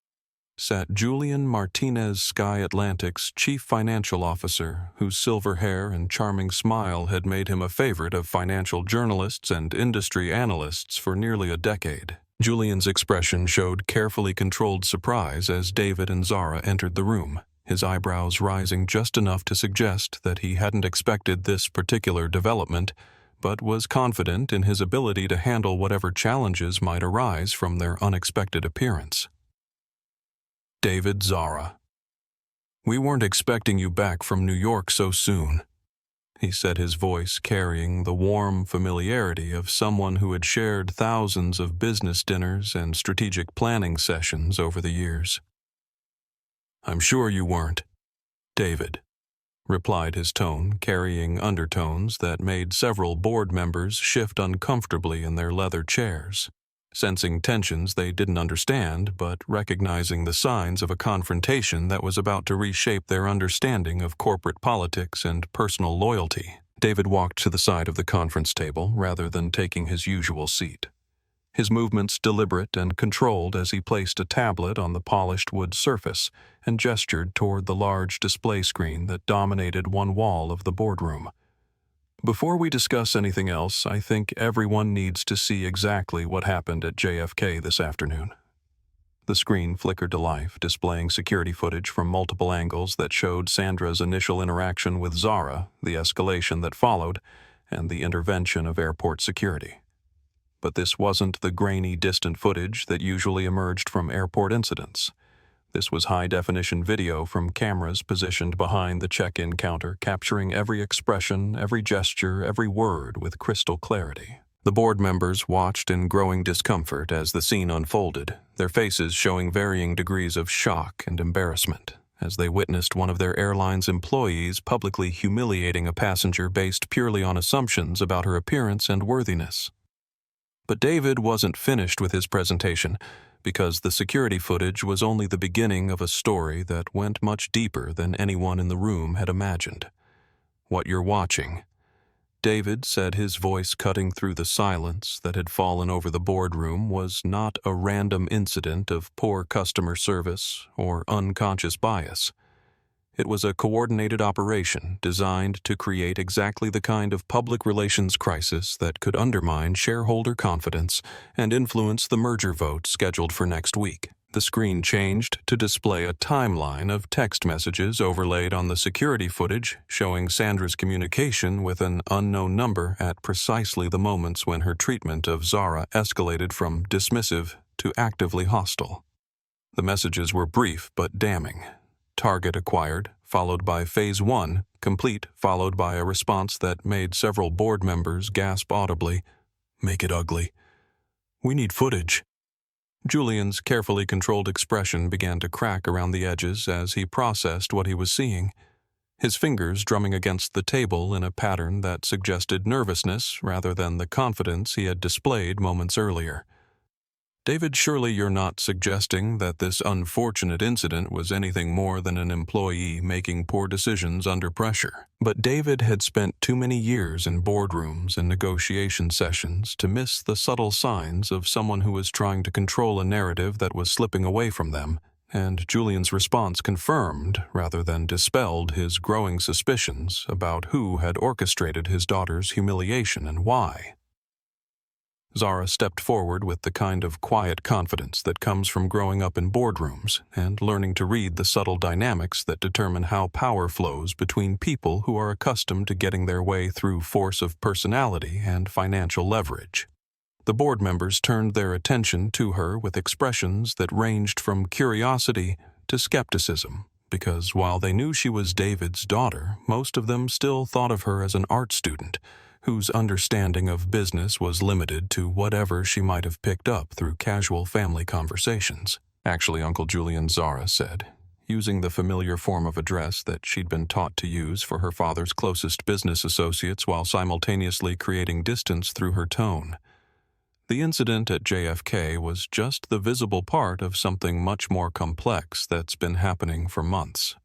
sat Julian Martinez Sky Atlantic's chief financial officer, whose silver hair and charming smile had made him a favorite of financial journalists and industry analysts for nearly a decade. Julian's expression showed carefully controlled surprise as David and Zara entered the room, his eyebrows rising just enough to suggest that he hadn't expected this particular development, but was confident in his ability to handle whatever challenges might arise from their unexpected appearance. David, Zara. "We weren't expecting you back from New York so soon," he said, his voice carrying the warm familiarity of someone who had shared thousands of business dinners and strategic planning sessions over the years. "I'm sure you weren't, David," replied his tone, carrying undertones that made several board members shift uncomfortably in their leather chairs, sensing tensions they didn't understand, but recognizing the signs of a confrontation that was about to reshape their understanding of corporate politics and personal loyalty. David walked to the side of the conference table rather than taking his usual seat, his movements deliberate and controlled as he placed a tablet on the polished wood surface and gestured toward the large display screen that dominated one wall of the boardroom. "Before we discuss anything else, I think everyone needs to see exactly what happened at JFK this afternoon." The screen flickered to life, displaying security footage from multiple angles that showed Sandra's initial interaction with Zara, the escalation that followed, and the intervention of airport security. But this wasn't the grainy, distant footage that usually emerged from airport incidents. This was high-definition video from cameras positioned behind the check-in counter, capturing every expression, every gesture, every word with crystal clarity. The board members watched in growing discomfort as the scene unfolded, their faces showing varying degrees of shock and embarrassment, as they witnessed one of their airline's employees publicly humiliating a passenger based purely on assumptions about her appearance and worthiness. But David wasn't finished with his presentation, because the security footage was only the beginning of a story that went much deeper than anyone in the room had imagined. "What you're watching," David said, his voice cutting through the silence that had fallen over the boardroom, "was not a random incident of poor customer service or unconscious bias. It was a coordinated operation designed to create exactly the kind of public relations crisis that could undermine shareholder confidence and influence the merger vote scheduled for next week." The screen changed to display a timeline of text messages overlaid on the security footage, showing Sandra's communication with an unknown number at precisely the moments when her treatment of Zara escalated from dismissive to actively hostile. The messages were brief but damning. "Target acquired," followed by Phase 1, complete, followed by a response that made several board members gasp audibly, "Make it ugly. We need footage." Julian's carefully controlled expression began to crack around the edges as he processed what he was seeing, his fingers drumming against the table in a pattern that suggested nervousness rather than the confidence he had displayed moments earlier. "David, surely you're not suggesting that this unfortunate incident was anything more than an employee making poor decisions under pressure?" But David had spent too many years in boardrooms and negotiation sessions to miss the subtle signs of someone who was trying to control a narrative that was slipping away from them, and Julian's response confirmed rather than dispelled his growing suspicions about who had orchestrated his daughter's humiliation and why. Zara stepped forward with the kind of quiet confidence that comes from growing up in boardrooms and learning to read the subtle dynamics that determine how power flows between people who are accustomed to getting their way through force of personality and financial leverage. The board members turned their attention to her with expressions that ranged from curiosity to skepticism, because while they knew she was David's daughter, most of them still thought of her as an art student whose understanding of business was limited to whatever she might have picked up through casual family conversations. "Actually, Uncle Julian," Zara said, using the familiar form of address that she'd been taught to use for her father's closest business associates while simultaneously creating distance through her tone. The incident at JFK was just the visible part of something much more complex that's been happening for months.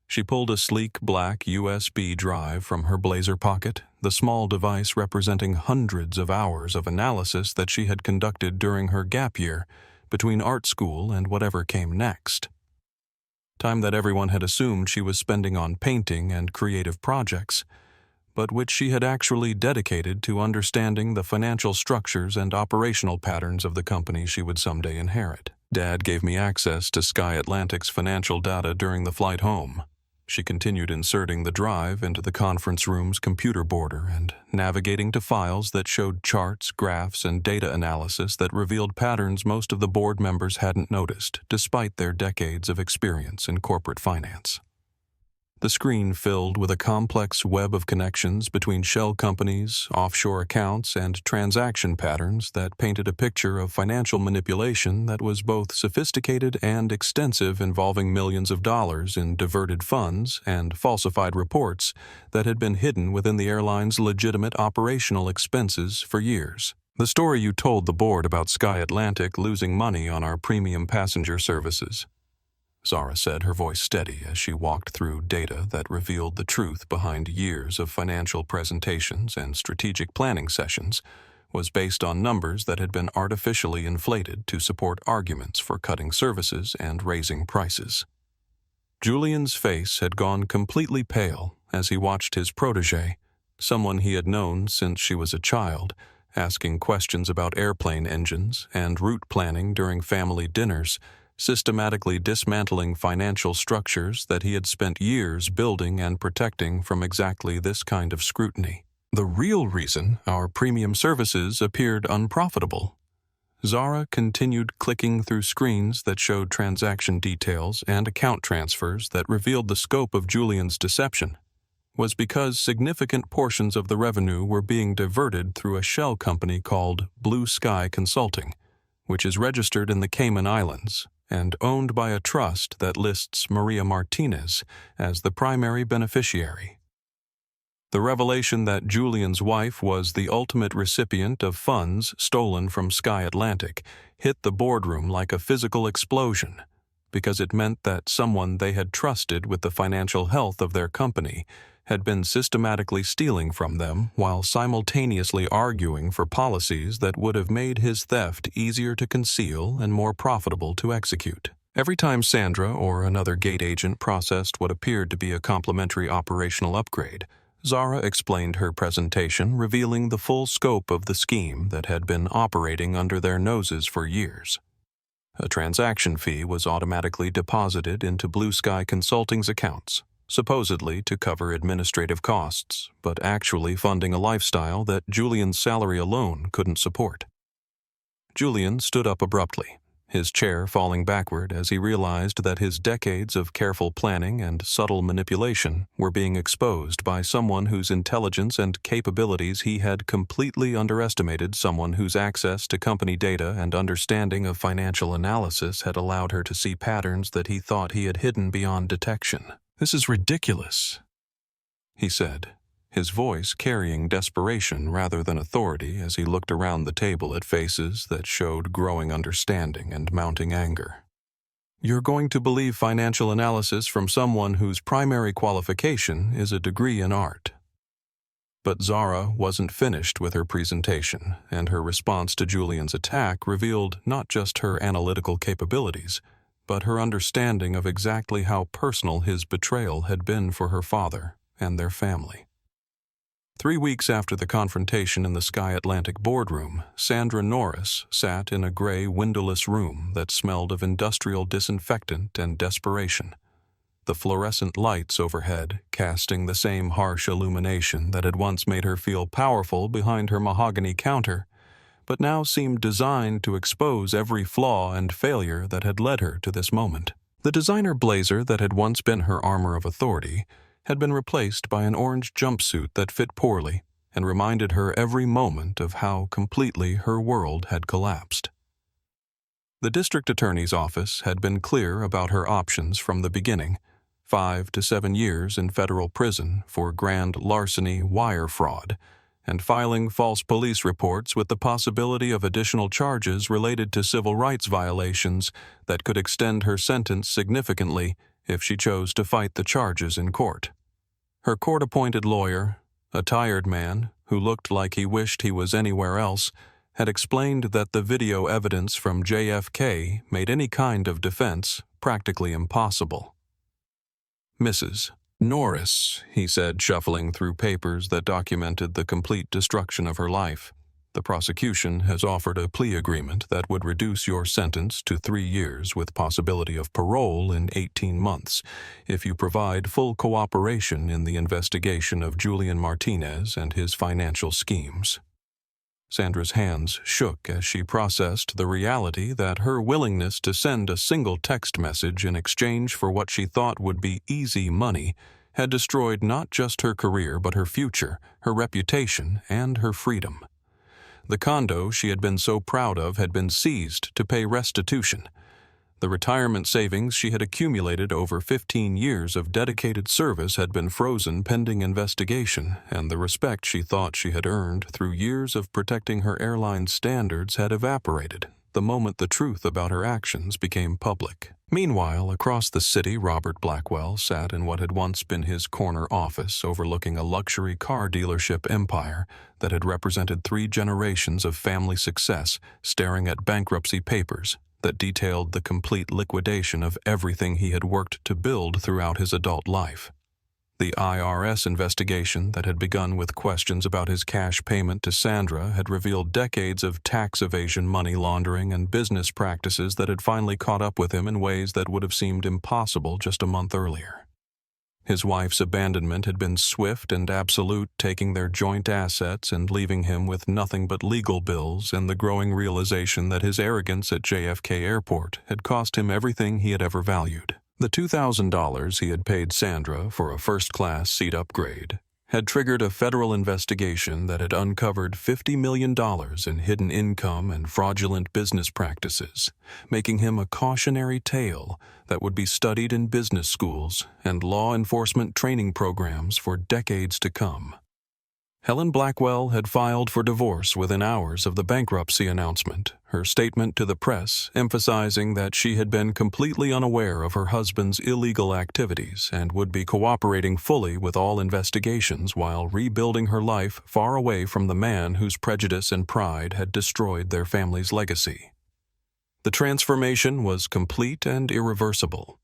She pulled a sleek black USB drive from her blazer pocket, the small device representing hundreds of hours of analysis that she had conducted during her gap year between art school and whatever came next. Time that everyone had assumed she was spending on painting and creative projects, but which she had actually dedicated to understanding the financial structures and operational patterns of the company she would someday inherit. "Dad gave me access to Sky Atlantic's financial data during the flight home." She continued inserting the drive into the conference room's computer border and navigating to files that showed charts, graphs, and data analysis that revealed patterns most of the board members hadn't noticed, despite their decades of experience in corporate finance. The screen filled with a complex web of connections between shell companies, offshore accounts, and transaction patterns that painted a picture of financial manipulation that was both sophisticated and extensive, involving millions of dollars in diverted funds and falsified reports that had been hidden within the airline's legitimate operational expenses for years. "The story you told the board about Sky Atlantic losing money on our premium passenger services," Zara said, her voice steady as she walked through data that revealed the truth behind years of financial presentations and strategic planning sessions, was based on numbers that had been artificially inflated to support arguments for cutting services and raising prices. Julian's face had gone completely pale as he watched his protégé, someone he had known since she was a child, asking questions about airplane engines and route planning during family dinners, systematically dismantling financial structures that he had spent years building and protecting from exactly this kind of scrutiny. "The real reason our premium services appeared unprofitable," Zara continued clicking through screens that showed transaction details and account transfers that revealed the scope of Julian's deception, "was because significant portions of the revenue were being diverted through a shell company called Blue Sky Consulting, which is registered in the Cayman Islands and owned by a trust that lists Maria Martinez as the primary beneficiary." The revelation that Julian's wife was the ultimate recipient of funds stolen from Sky Atlantic hit the boardroom like a physical explosion, because it meant that someone they had trusted with the financial health of their company had been systematically stealing from them while simultaneously arguing for policies that would have made his theft easier to conceal and more profitable to execute. Every time Sandra or another gate agent processed what appeared to be a complimentary operational upgrade, Zara explained her presentation, revealing the full scope of the scheme that had been operating under their noses for years. A transaction fee was automatically deposited into Blue Sky Consulting's accounts, supposedly to cover administrative costs, but actually funding a lifestyle that Julian's salary alone couldn't support. Julian stood up abruptly, his chair falling backward as he realized that his decades of careful planning and subtle manipulation were being exposed by someone whose intelligence and capabilities he had completely underestimated, someone whose access to company data and understanding of financial analysis had allowed her to see patterns that he thought he had hidden beyond detection. "This is ridiculous," he said, his voice carrying desperation rather than authority as he looked around the table at faces that showed growing understanding and mounting anger. "You're going to believe financial analysis from someone whose primary qualification is a degree in art." But Zara wasn't finished with her presentation, and her response to Julian's attack revealed not just her analytical capabilities, but her understanding of exactly how personal his betrayal had been for her father and their family. 3 weeks after the confrontation in the Sky Atlantic boardroom, Sandra Norris sat in a gray, windowless room that smelled of industrial disinfectant and desperation. The fluorescent lights overhead casting the same harsh illumination that had once made her feel powerful behind her mahogany counter, but now seemed designed to expose every flaw and failure that had led her to this moment. The designer blazer that had once been her armor of authority had been replaced by an orange jumpsuit that fit poorly and reminded her every moment of how completely her world had collapsed. The district attorney's office had been clear about her options from the beginning: 5 to 7 years in federal prison for grand larceny wire fraud, and filing false police reports with the possibility of additional charges related to civil rights violations that could extend her sentence significantly if she chose to fight the charges in court. Her court-appointed lawyer, a tired man who looked like he wished he was anywhere else, had explained that the video evidence from JFK made any kind of defense practically impossible. "Mrs. Norris," he said, shuffling through papers that documented the complete destruction of her life, "the prosecution has offered a plea agreement that would reduce your sentence to 3 years with possibility of parole in 18 months if you provide full cooperation in the investigation of Julian Martinez and his financial schemes." Sandra's hands shook as she processed the reality that her willingness to send a single text message in exchange for what she thought would be easy money had destroyed not just her career but her future, her reputation, and her freedom. The condo she had been so proud of had been seized to pay restitution. The retirement savings she had accumulated over 15 years of dedicated service had been frozen pending investigation, and the respect she thought she had earned through years of protecting her airline standards had evaporated the moment the truth about her actions became public. Meanwhile, across the city, Robert Blackwell sat in what had once been his corner office overlooking a luxury car dealership empire that had represented 3 generations of family success, staring at bankruptcy papers that detailed the complete liquidation of everything he had worked to build throughout his adult life. The IRS investigation that had begun with questions about his cash payment to Sandra had revealed decades of tax evasion, money laundering, and business practices that had finally caught up with him in ways that would have seemed impossible just a month earlier. His wife's abandonment had been swift and absolute, taking their joint assets and leaving him with nothing but legal bills and the growing realization that his arrogance at JFK Airport had cost him everything he had ever valued. The $2,000 he had paid Sandra for a first-class seat upgrade had triggered a federal investigation that had uncovered $50 million in hidden income and fraudulent business practices, making him a cautionary tale that would be studied in business schools and law enforcement training programs for decades to come. Helen Blackwell had filed for divorce within hours of the bankruptcy announcement, her statement to the press emphasizing that she had been completely unaware of her husband's illegal activities and would be cooperating fully with all investigations while rebuilding her life far away from the man whose prejudice and pride had destroyed their family's legacy. The transformation was complete and irreversible,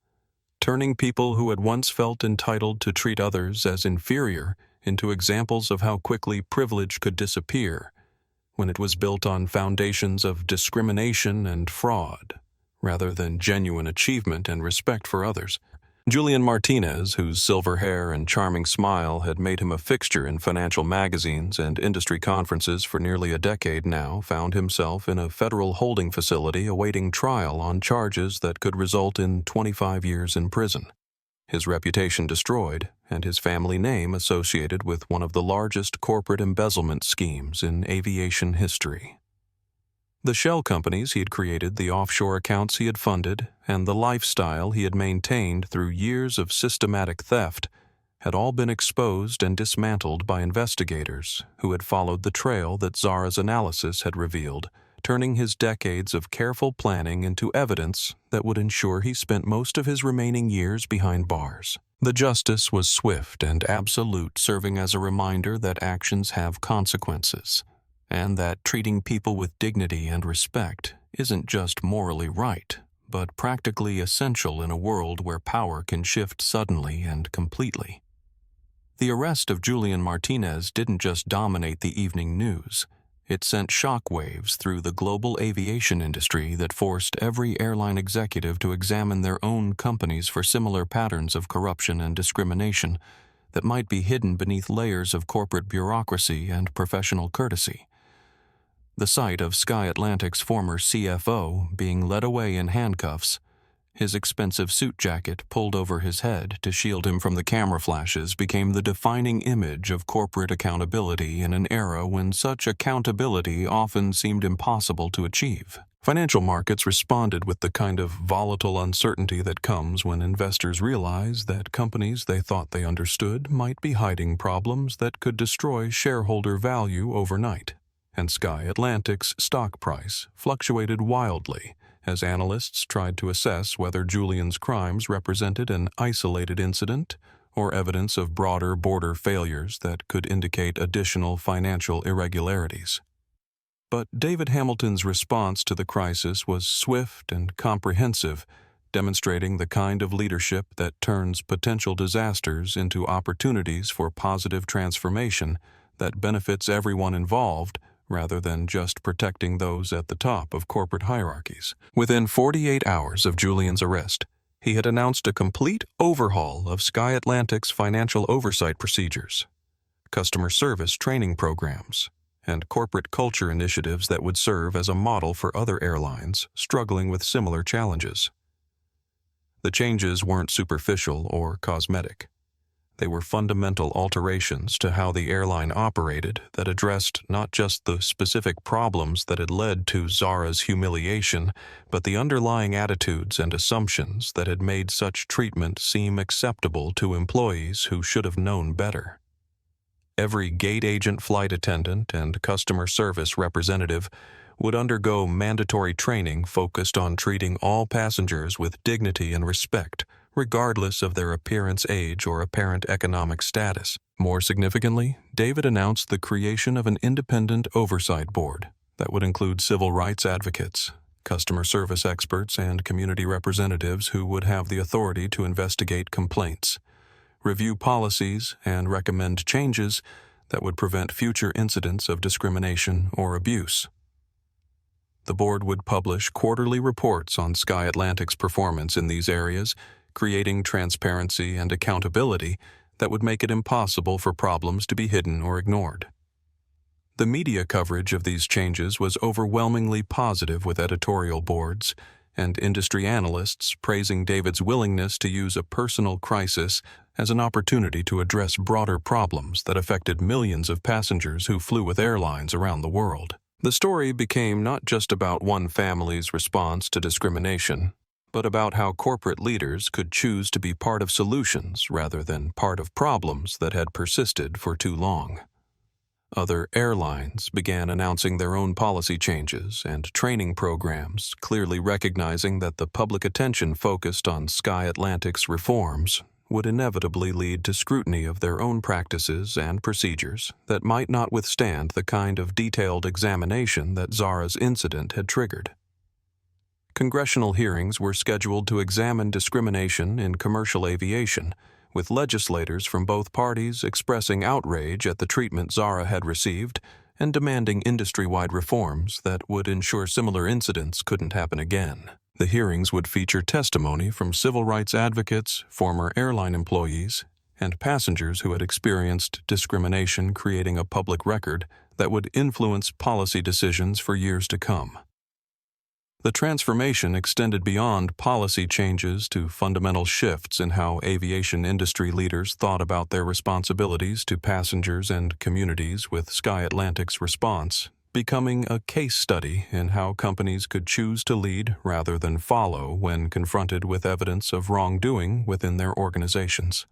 turning people who had once felt entitled to treat others as inferior into examples of how quickly privilege could disappear when it was built on foundations of discrimination and fraud, rather than genuine achievement and respect for others. Julian Martinez, whose silver hair and charming smile had made him a fixture in financial magazines and industry conferences for nearly a decade now, found himself in a federal holding facility awaiting trial on charges that could result in 25 years in prison. His reputation destroyed, and his family name associated with one of the largest corporate embezzlement schemes in aviation history. The shell companies he had created, the offshore accounts he had funded, and the lifestyle he had maintained through years of systematic theft had all been exposed and dismantled by investigators who had followed the trail that Zara's analysis had revealed, turning his decades of careful planning into evidence that would ensure he spent most of his remaining years behind bars. The justice was swift and absolute, serving as a reminder that actions have consequences, and that treating people with dignity and respect isn't just morally right, but practically essential in a world where power can shift suddenly and completely. The arrest of Julian Martinez didn't just dominate the evening news. It sent shockwaves through the global aviation industry that forced every airline executive to examine their own companies for similar patterns of corruption and discrimination that might be hidden beneath layers of corporate bureaucracy and professional courtesy. The sight of Sky Atlantic's former CFO being led away in handcuffs, his expensive suit jacket pulled over his head to shield him from the camera flashes, became the defining image of corporate accountability in an era when such accountability often seemed impossible to achieve. Financial markets responded with the kind of volatile uncertainty that comes when investors realize that companies they thought they understood might be hiding problems that could destroy shareholder value overnight. And Sky Atlantic's stock price fluctuated wildly as analysts tried to assess whether Julian's crimes represented an isolated incident or evidence of broader border failures that could indicate additional financial irregularities. But David Hamilton's response to the crisis was swift and comprehensive, demonstrating the kind of leadership that turns potential disasters into opportunities for positive transformation that benefits everyone involved, rather than just protecting those at the top of corporate hierarchies. Within 48 hours of Julian's arrest, he had announced a complete overhaul of Sky Atlantic's financial oversight procedures, customer service training programs, and corporate culture initiatives that would serve as a model for other airlines struggling with similar challenges. The changes weren't superficial or cosmetic. They were fundamental alterations to how the airline operated that addressed not just the specific problems that had led to Zara's humiliation, but the underlying attitudes and assumptions that had made such treatment seem acceptable to employees who should have known better. Every gate agent, flight attendant, and customer service representative would undergo mandatory training focused on treating all passengers with dignity and respect, regardless of their appearance, age, or apparent economic status. More significantly, David announced the creation of an independent oversight board that would include civil rights advocates, customer service experts, and community representatives who would have the authority to investigate complaints, review policies, and recommend changes that would prevent future incidents of discrimination or abuse. The board would publish quarterly reports on Sky Atlantic's performance in these areas, creating transparency and accountability that would make it impossible for problems to be hidden or ignored. The media coverage of these changes was overwhelmingly positive, with editorial boards and industry analysts praising David's willingness to use a personal crisis as an opportunity to address broader problems that affected millions of passengers who flew with airlines around the world. The story became not just about one family's response to discrimination, but about how corporate leaders could choose to be part of solutions rather than part of problems that had persisted for too long. Other airlines began announcing their own policy changes and training programs, clearly recognizing that the public attention focused on Sky Atlantic's reforms would inevitably lead to scrutiny of their own practices and procedures that might not withstand the kind of detailed examination that Zara's incident had triggered. Congressional hearings were scheduled to examine discrimination in commercial aviation, with legislators from both parties expressing outrage at the treatment Zara had received and demanding industry-wide reforms that would ensure similar incidents couldn't happen again. The hearings would feature testimony from civil rights advocates, former airline employees, and passengers who had experienced discrimination, creating a public record that would influence policy decisions for years to come. The transformation extended beyond policy changes to fundamental shifts in how aviation industry leaders thought about their responsibilities to passengers and communities, with Sky Atlantic's response becoming a case study in how companies could choose to lead rather than follow when confronted with evidence of wrongdoing within their organizations.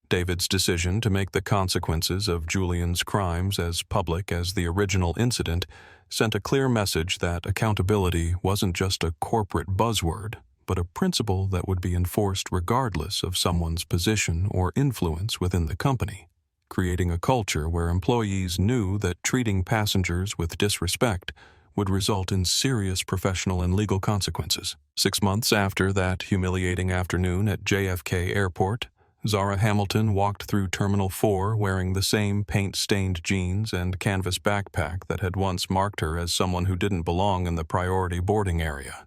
David's decision to make the consequences of Julian's crimes as public as the original incident sent a clear message that accountability wasn't just a corporate buzzword, but a principle that would be enforced regardless of someone's position or influence within the company, creating a culture where employees knew that treating passengers with disrespect would result in serious professional and legal consequences. 6 months after that humiliating afternoon at JFK Airport, Zara Hamilton walked through Terminal 4 wearing the same paint-stained jeans and canvas backpack that had once marked her as someone who didn't belong in the priority boarding area.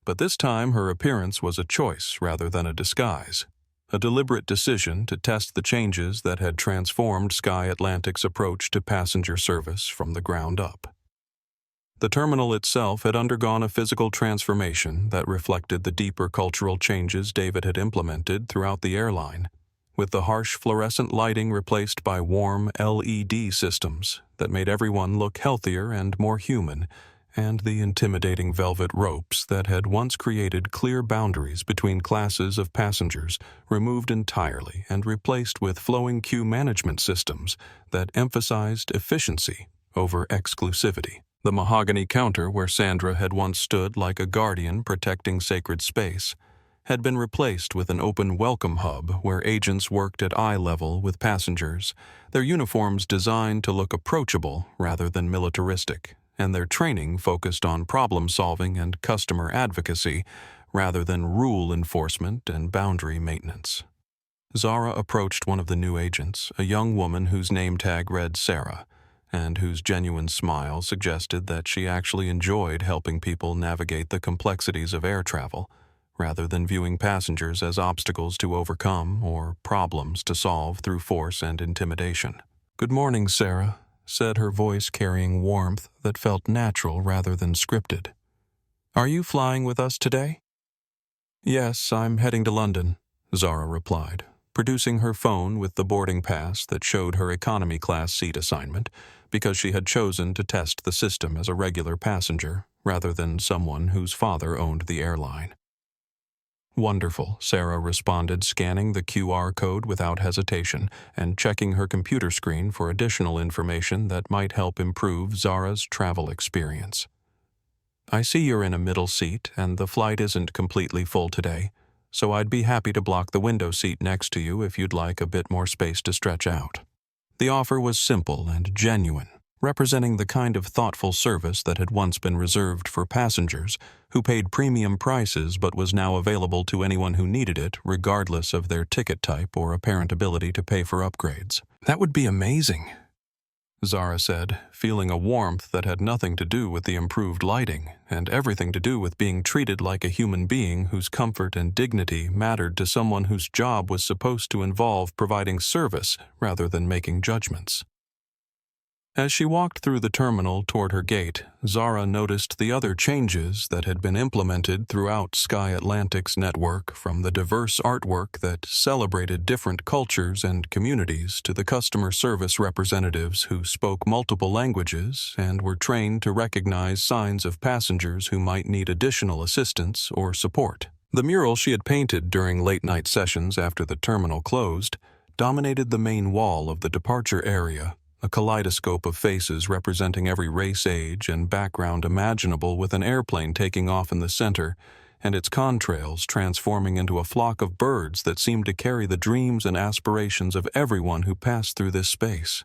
But this time her appearance was a choice rather than a disguise, a deliberate decision to test the changes that had transformed Sky Atlantic's approach to passenger service from the ground up. The terminal itself had undergone a physical transformation that reflected the deeper cultural changes David had implemented throughout the airline, with the harsh fluorescent lighting replaced by warm LED systems that made everyone look healthier and more human, and the intimidating velvet ropes that had once created clear boundaries between classes of passengers removed entirely and replaced with flowing queue management systems that emphasized efficiency over exclusivity. The mahogany counter where Sandra had once stood like a guardian protecting sacred space had been replaced with an open welcome hub where agents worked at eye level with passengers, their uniforms designed to look approachable rather than militaristic, and their training focused on problem-solving and customer advocacy rather than rule enforcement and boundary maintenance. Zara approached one of the new agents, a young woman whose name tag read Sarah, and whose genuine smile suggested that she actually enjoyed helping people navigate the complexities of air travel, rather than viewing passengers as obstacles to overcome or problems to solve through force and intimidation. "Good morning, Sarah," said her voice carrying warmth that felt natural rather than scripted. "Are you flying with us today?" "Yes, I'm heading to London," Zara replied, producing her phone with the boarding pass that showed her economy class seat assignment because she had chosen to test the system as a regular passenger rather than someone whose father owned the airline. "Wonderful," Sarah responded, scanning the QR code without hesitation and checking her computer screen for additional information that might help improve Zara's travel experience. "I see you're in a middle seat and the flight isn't completely full today, so I'd be happy to block the window seat next to you if you'd like a bit more space to stretch out." The offer was simple and genuine, representing the kind of thoughtful service that had once been reserved for passengers who paid premium prices but was now available to anyone who needed it regardless of their ticket type or apparent ability to pay for upgrades. "That would be amazing," Zara said, feeling a warmth that had nothing to do with the improved lighting and everything to do with being treated like a human being whose comfort and dignity mattered to someone whose job was supposed to involve providing service rather than making judgments. As she walked through the terminal toward her gate, Zara noticed the other changes that had been implemented throughout Sky Atlantic's network, from the diverse artwork that celebrated different cultures and communities to the customer service representatives who spoke multiple languages and were trained to recognize signs of passengers who might need additional assistance or support. The mural she had painted during late-night sessions after the terminal closed dominated the main wall of the departure area, a kaleidoscope of faces representing every race, age, and background imaginable, with an airplane taking off in the center, and its contrails transforming into a flock of birds that seemed to carry the dreams and aspirations of everyone who passed through this space.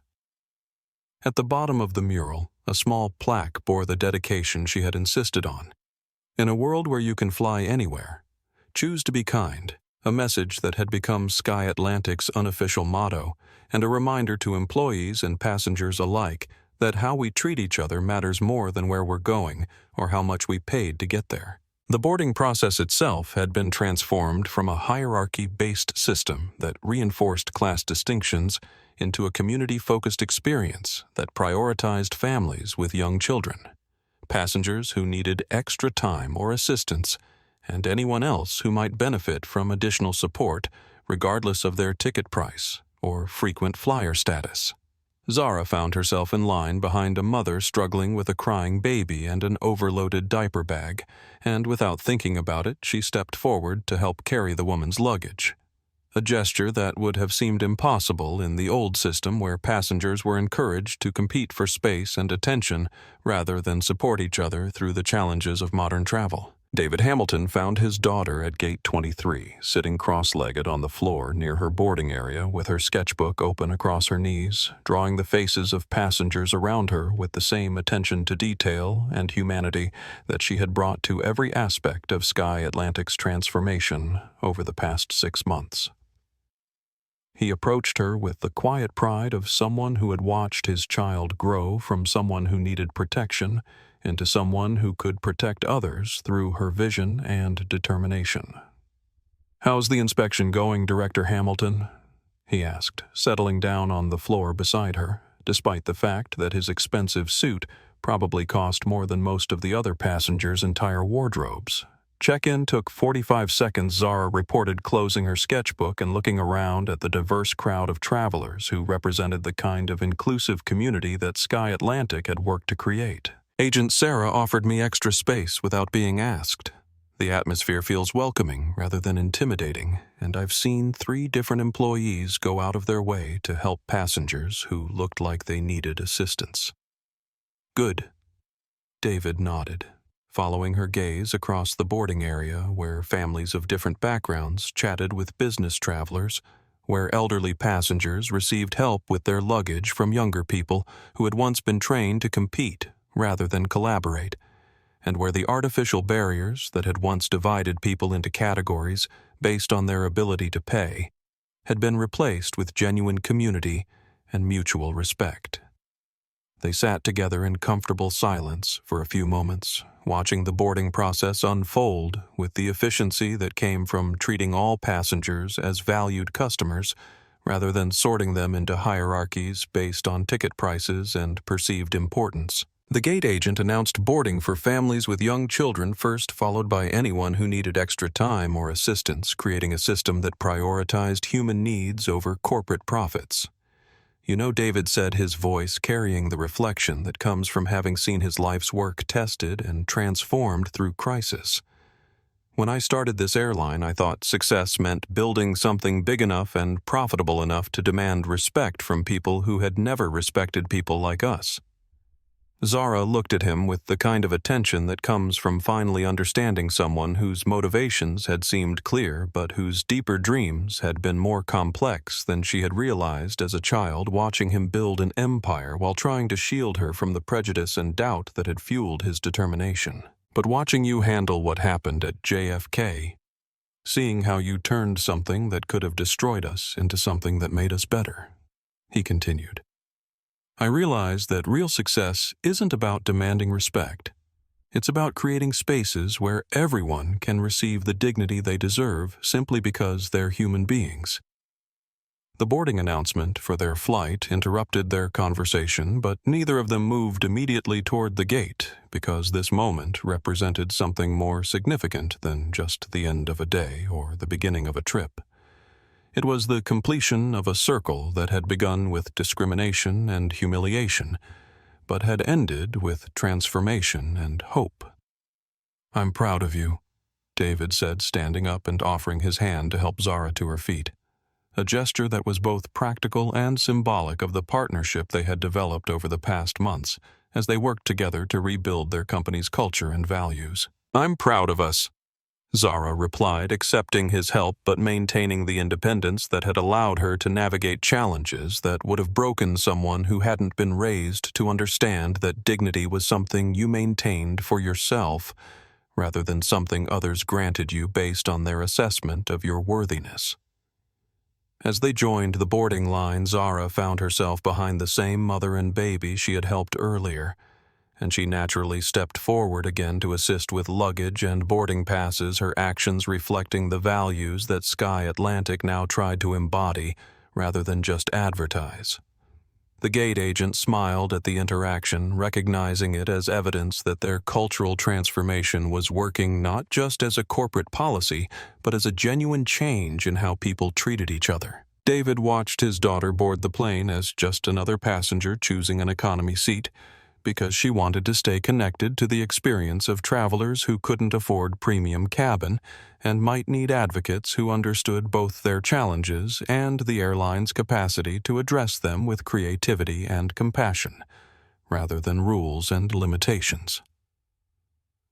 At the bottom of the mural, a small plaque bore the dedication she had insisted on. "In a world where you can fly anywhere, choose to be kind," a message that had become Sky Atlantic's unofficial motto, and a reminder to employees and passengers alike that how we treat each other matters more than where we're going or how much we paid to get there. The boarding process itself had been transformed from a hierarchy-based system that reinforced class distinctions into a community-focused experience that prioritized families with young children, passengers who needed extra time or assistance, and anyone else who might benefit from additional support regardless of their ticket price or frequent flyer status. Zara found herself in line behind a mother struggling with a crying baby and an overloaded diaper bag, and without thinking about it, she stepped forward to help carry the woman's luggage. A gesture that would have seemed impossible in the old system where passengers were encouraged to compete for space and attention rather than support each other through the challenges of modern travel. David Hamilton found his daughter at gate 23, sitting cross-legged on the floor near her boarding area with her sketchbook open across her knees, drawing the faces of passengers around her with the same attention to detail and humanity that she had brought to every aspect of Sky Atlantic's transformation over the past 6 months. He approached her with the quiet pride of someone who had watched his child grow from someone who needed protection into someone who could protect others through her vision and determination. "How's the inspection going, Director Hamilton?" he asked, settling down on the floor beside her, despite the fact that his expensive suit probably cost more than most of the other passengers' entire wardrobes. Check-in took 45 seconds, Zara reported, closing her sketchbook and looking around at the diverse crowd of travelers who represented the kind of inclusive community that Sky Atlantic had worked to create. "Agent Sarah offered me extra space without being asked. The atmosphere feels welcoming rather than intimidating, and I've seen 3 different employees go out of their way to help passengers who looked like they needed assistance." "Good." David nodded, following her gaze across the boarding area where families of different backgrounds chatted with business travelers, where elderly passengers received help with their luggage from younger people who had once been trained to compete rather than collaborate, and where the artificial barriers that had once divided people into categories based on their ability to pay had been replaced with genuine community and mutual respect. They sat together in comfortable silence for a few moments, watching the boarding process unfold with the efficiency that came from treating all passengers as valued customers rather than sorting them into hierarchies based on ticket prices and perceived importance. The gate agent announced boarding for families with young children first, followed by anyone who needed extra time or assistance, creating a system that prioritized human needs over corporate profits. "You know," David said, his voice carrying the reflection that comes from having seen his life's work tested and transformed through crisis. "When I started this airline, I thought success meant building something big enough and profitable enough to demand respect from people who had never respected people like us." Zara looked at him with the kind of attention that comes from finally understanding someone whose motivations had seemed clear but whose deeper dreams had been more complex than she had realized as a child, watching him build an empire while trying to shield her from the prejudice and doubt that had fueled his determination. "But watching you handle what happened at JFK, seeing how you turned something that could have destroyed us into something that made us better," he continued. "I realized that real success isn't about demanding respect. It's about creating spaces where everyone can receive the dignity they deserve simply because they're human beings." The boarding announcement for their flight interrupted their conversation, but neither of them moved immediately toward the gate because this moment represented something more significant than just the end of a day or the beginning of a trip. It was the completion of a circle that had begun with discrimination and humiliation, but had ended with transformation and hope. "I'm proud of you," David said, standing up and offering his hand to help Zara to her feet, a gesture that was both practical and symbolic of the partnership they had developed over the past months as they worked together to rebuild their company's culture and values. "I'm proud of us," Zara replied, accepting his help but maintaining the independence that had allowed her to navigate challenges that would have broken someone who hadn't been raised to understand that dignity was something you maintained for yourself rather than something others granted you based on their assessment of your worthiness. As they joined the boarding line, Zara found herself behind the same mother and baby she had helped earlier, and she naturally stepped forward again to assist with luggage and boarding passes, her actions reflecting the values that Sky Atlantic now tried to embody rather than just advertise. The gate agent smiled at the interaction, recognizing it as evidence that their cultural transformation was working not just as a corporate policy, but as a genuine change in how people treated each other. David watched his daughter board the plane as just another passenger choosing an economy seat, because she wanted to stay connected to the experience of travelers who couldn't afford premium cabin and might need advocates who understood both their challenges and the airline's capacity to address them with creativity and compassion, rather than rules and limitations.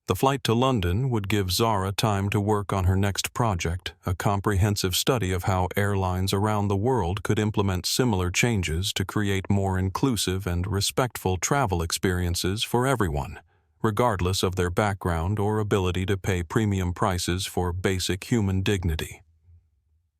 The flight to London would give Zara time to work on her next project, a comprehensive study of how airlines around the world could implement similar changes to create more inclusive and respectful travel experiences for everyone, regardless of their background or ability to pay premium prices for basic human dignity.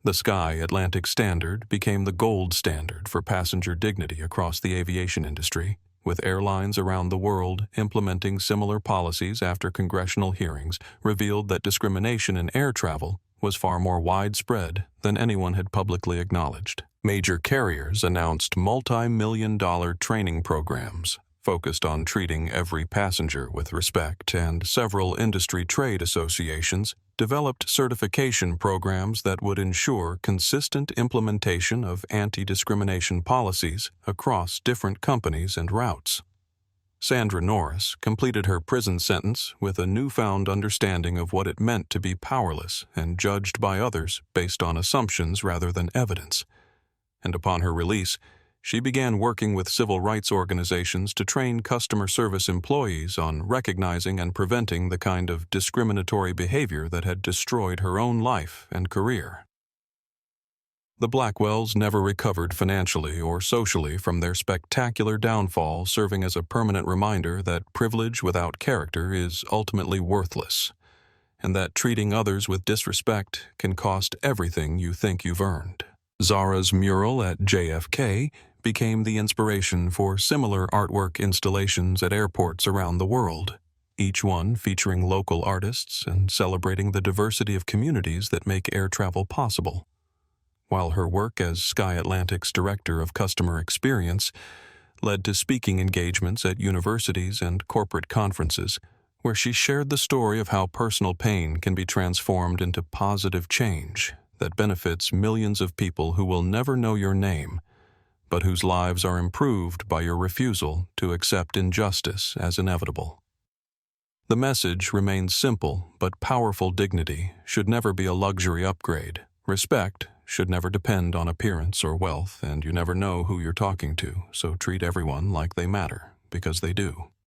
The Sky Atlantic Standard became the gold standard for passenger dignity across the aviation industry, with airlines around the world implementing similar policies after congressional hearings revealed that discrimination in air travel was far more widespread than anyone had publicly acknowledged. Major carriers announced multi-million-dollar training programs focused on treating every passenger with respect, and several industry trade associations developed certification programs that would ensure consistent implementation of anti-discrimination policies across different companies and routes. Sandra Norris completed her prison sentence with a newfound understanding of what it meant to be powerless and judged by others based on assumptions rather than evidence. And upon her release, she began working with civil rights organizations to train customer service employees on recognizing and preventing the kind of discriminatory behavior that had destroyed her own life and career. The Blackwells never recovered financially or socially from their spectacular downfall, serving as a permanent reminder that privilege without character is ultimately worthless, and that treating others with disrespect can cost everything you think you've earned. Zara's mural at JFK became the inspiration for similar artwork installations at airports around the world, each one featuring local artists and celebrating the diversity of communities that make air travel possible. While her work as Sky Atlantic's Director of Customer Experience led to speaking engagements at universities and corporate conferences, where she shared the story of how personal pain can be transformed into positive change that benefits millions of people who will never know your name, but whose lives are improved by your refusal to accept injustice as inevitable. The message remains simple, but powerful. Dignity should never be a luxury upgrade. Respect should never depend on appearance or wealth, and you never know who you're talking to, so treat everyone like they matter, because they do.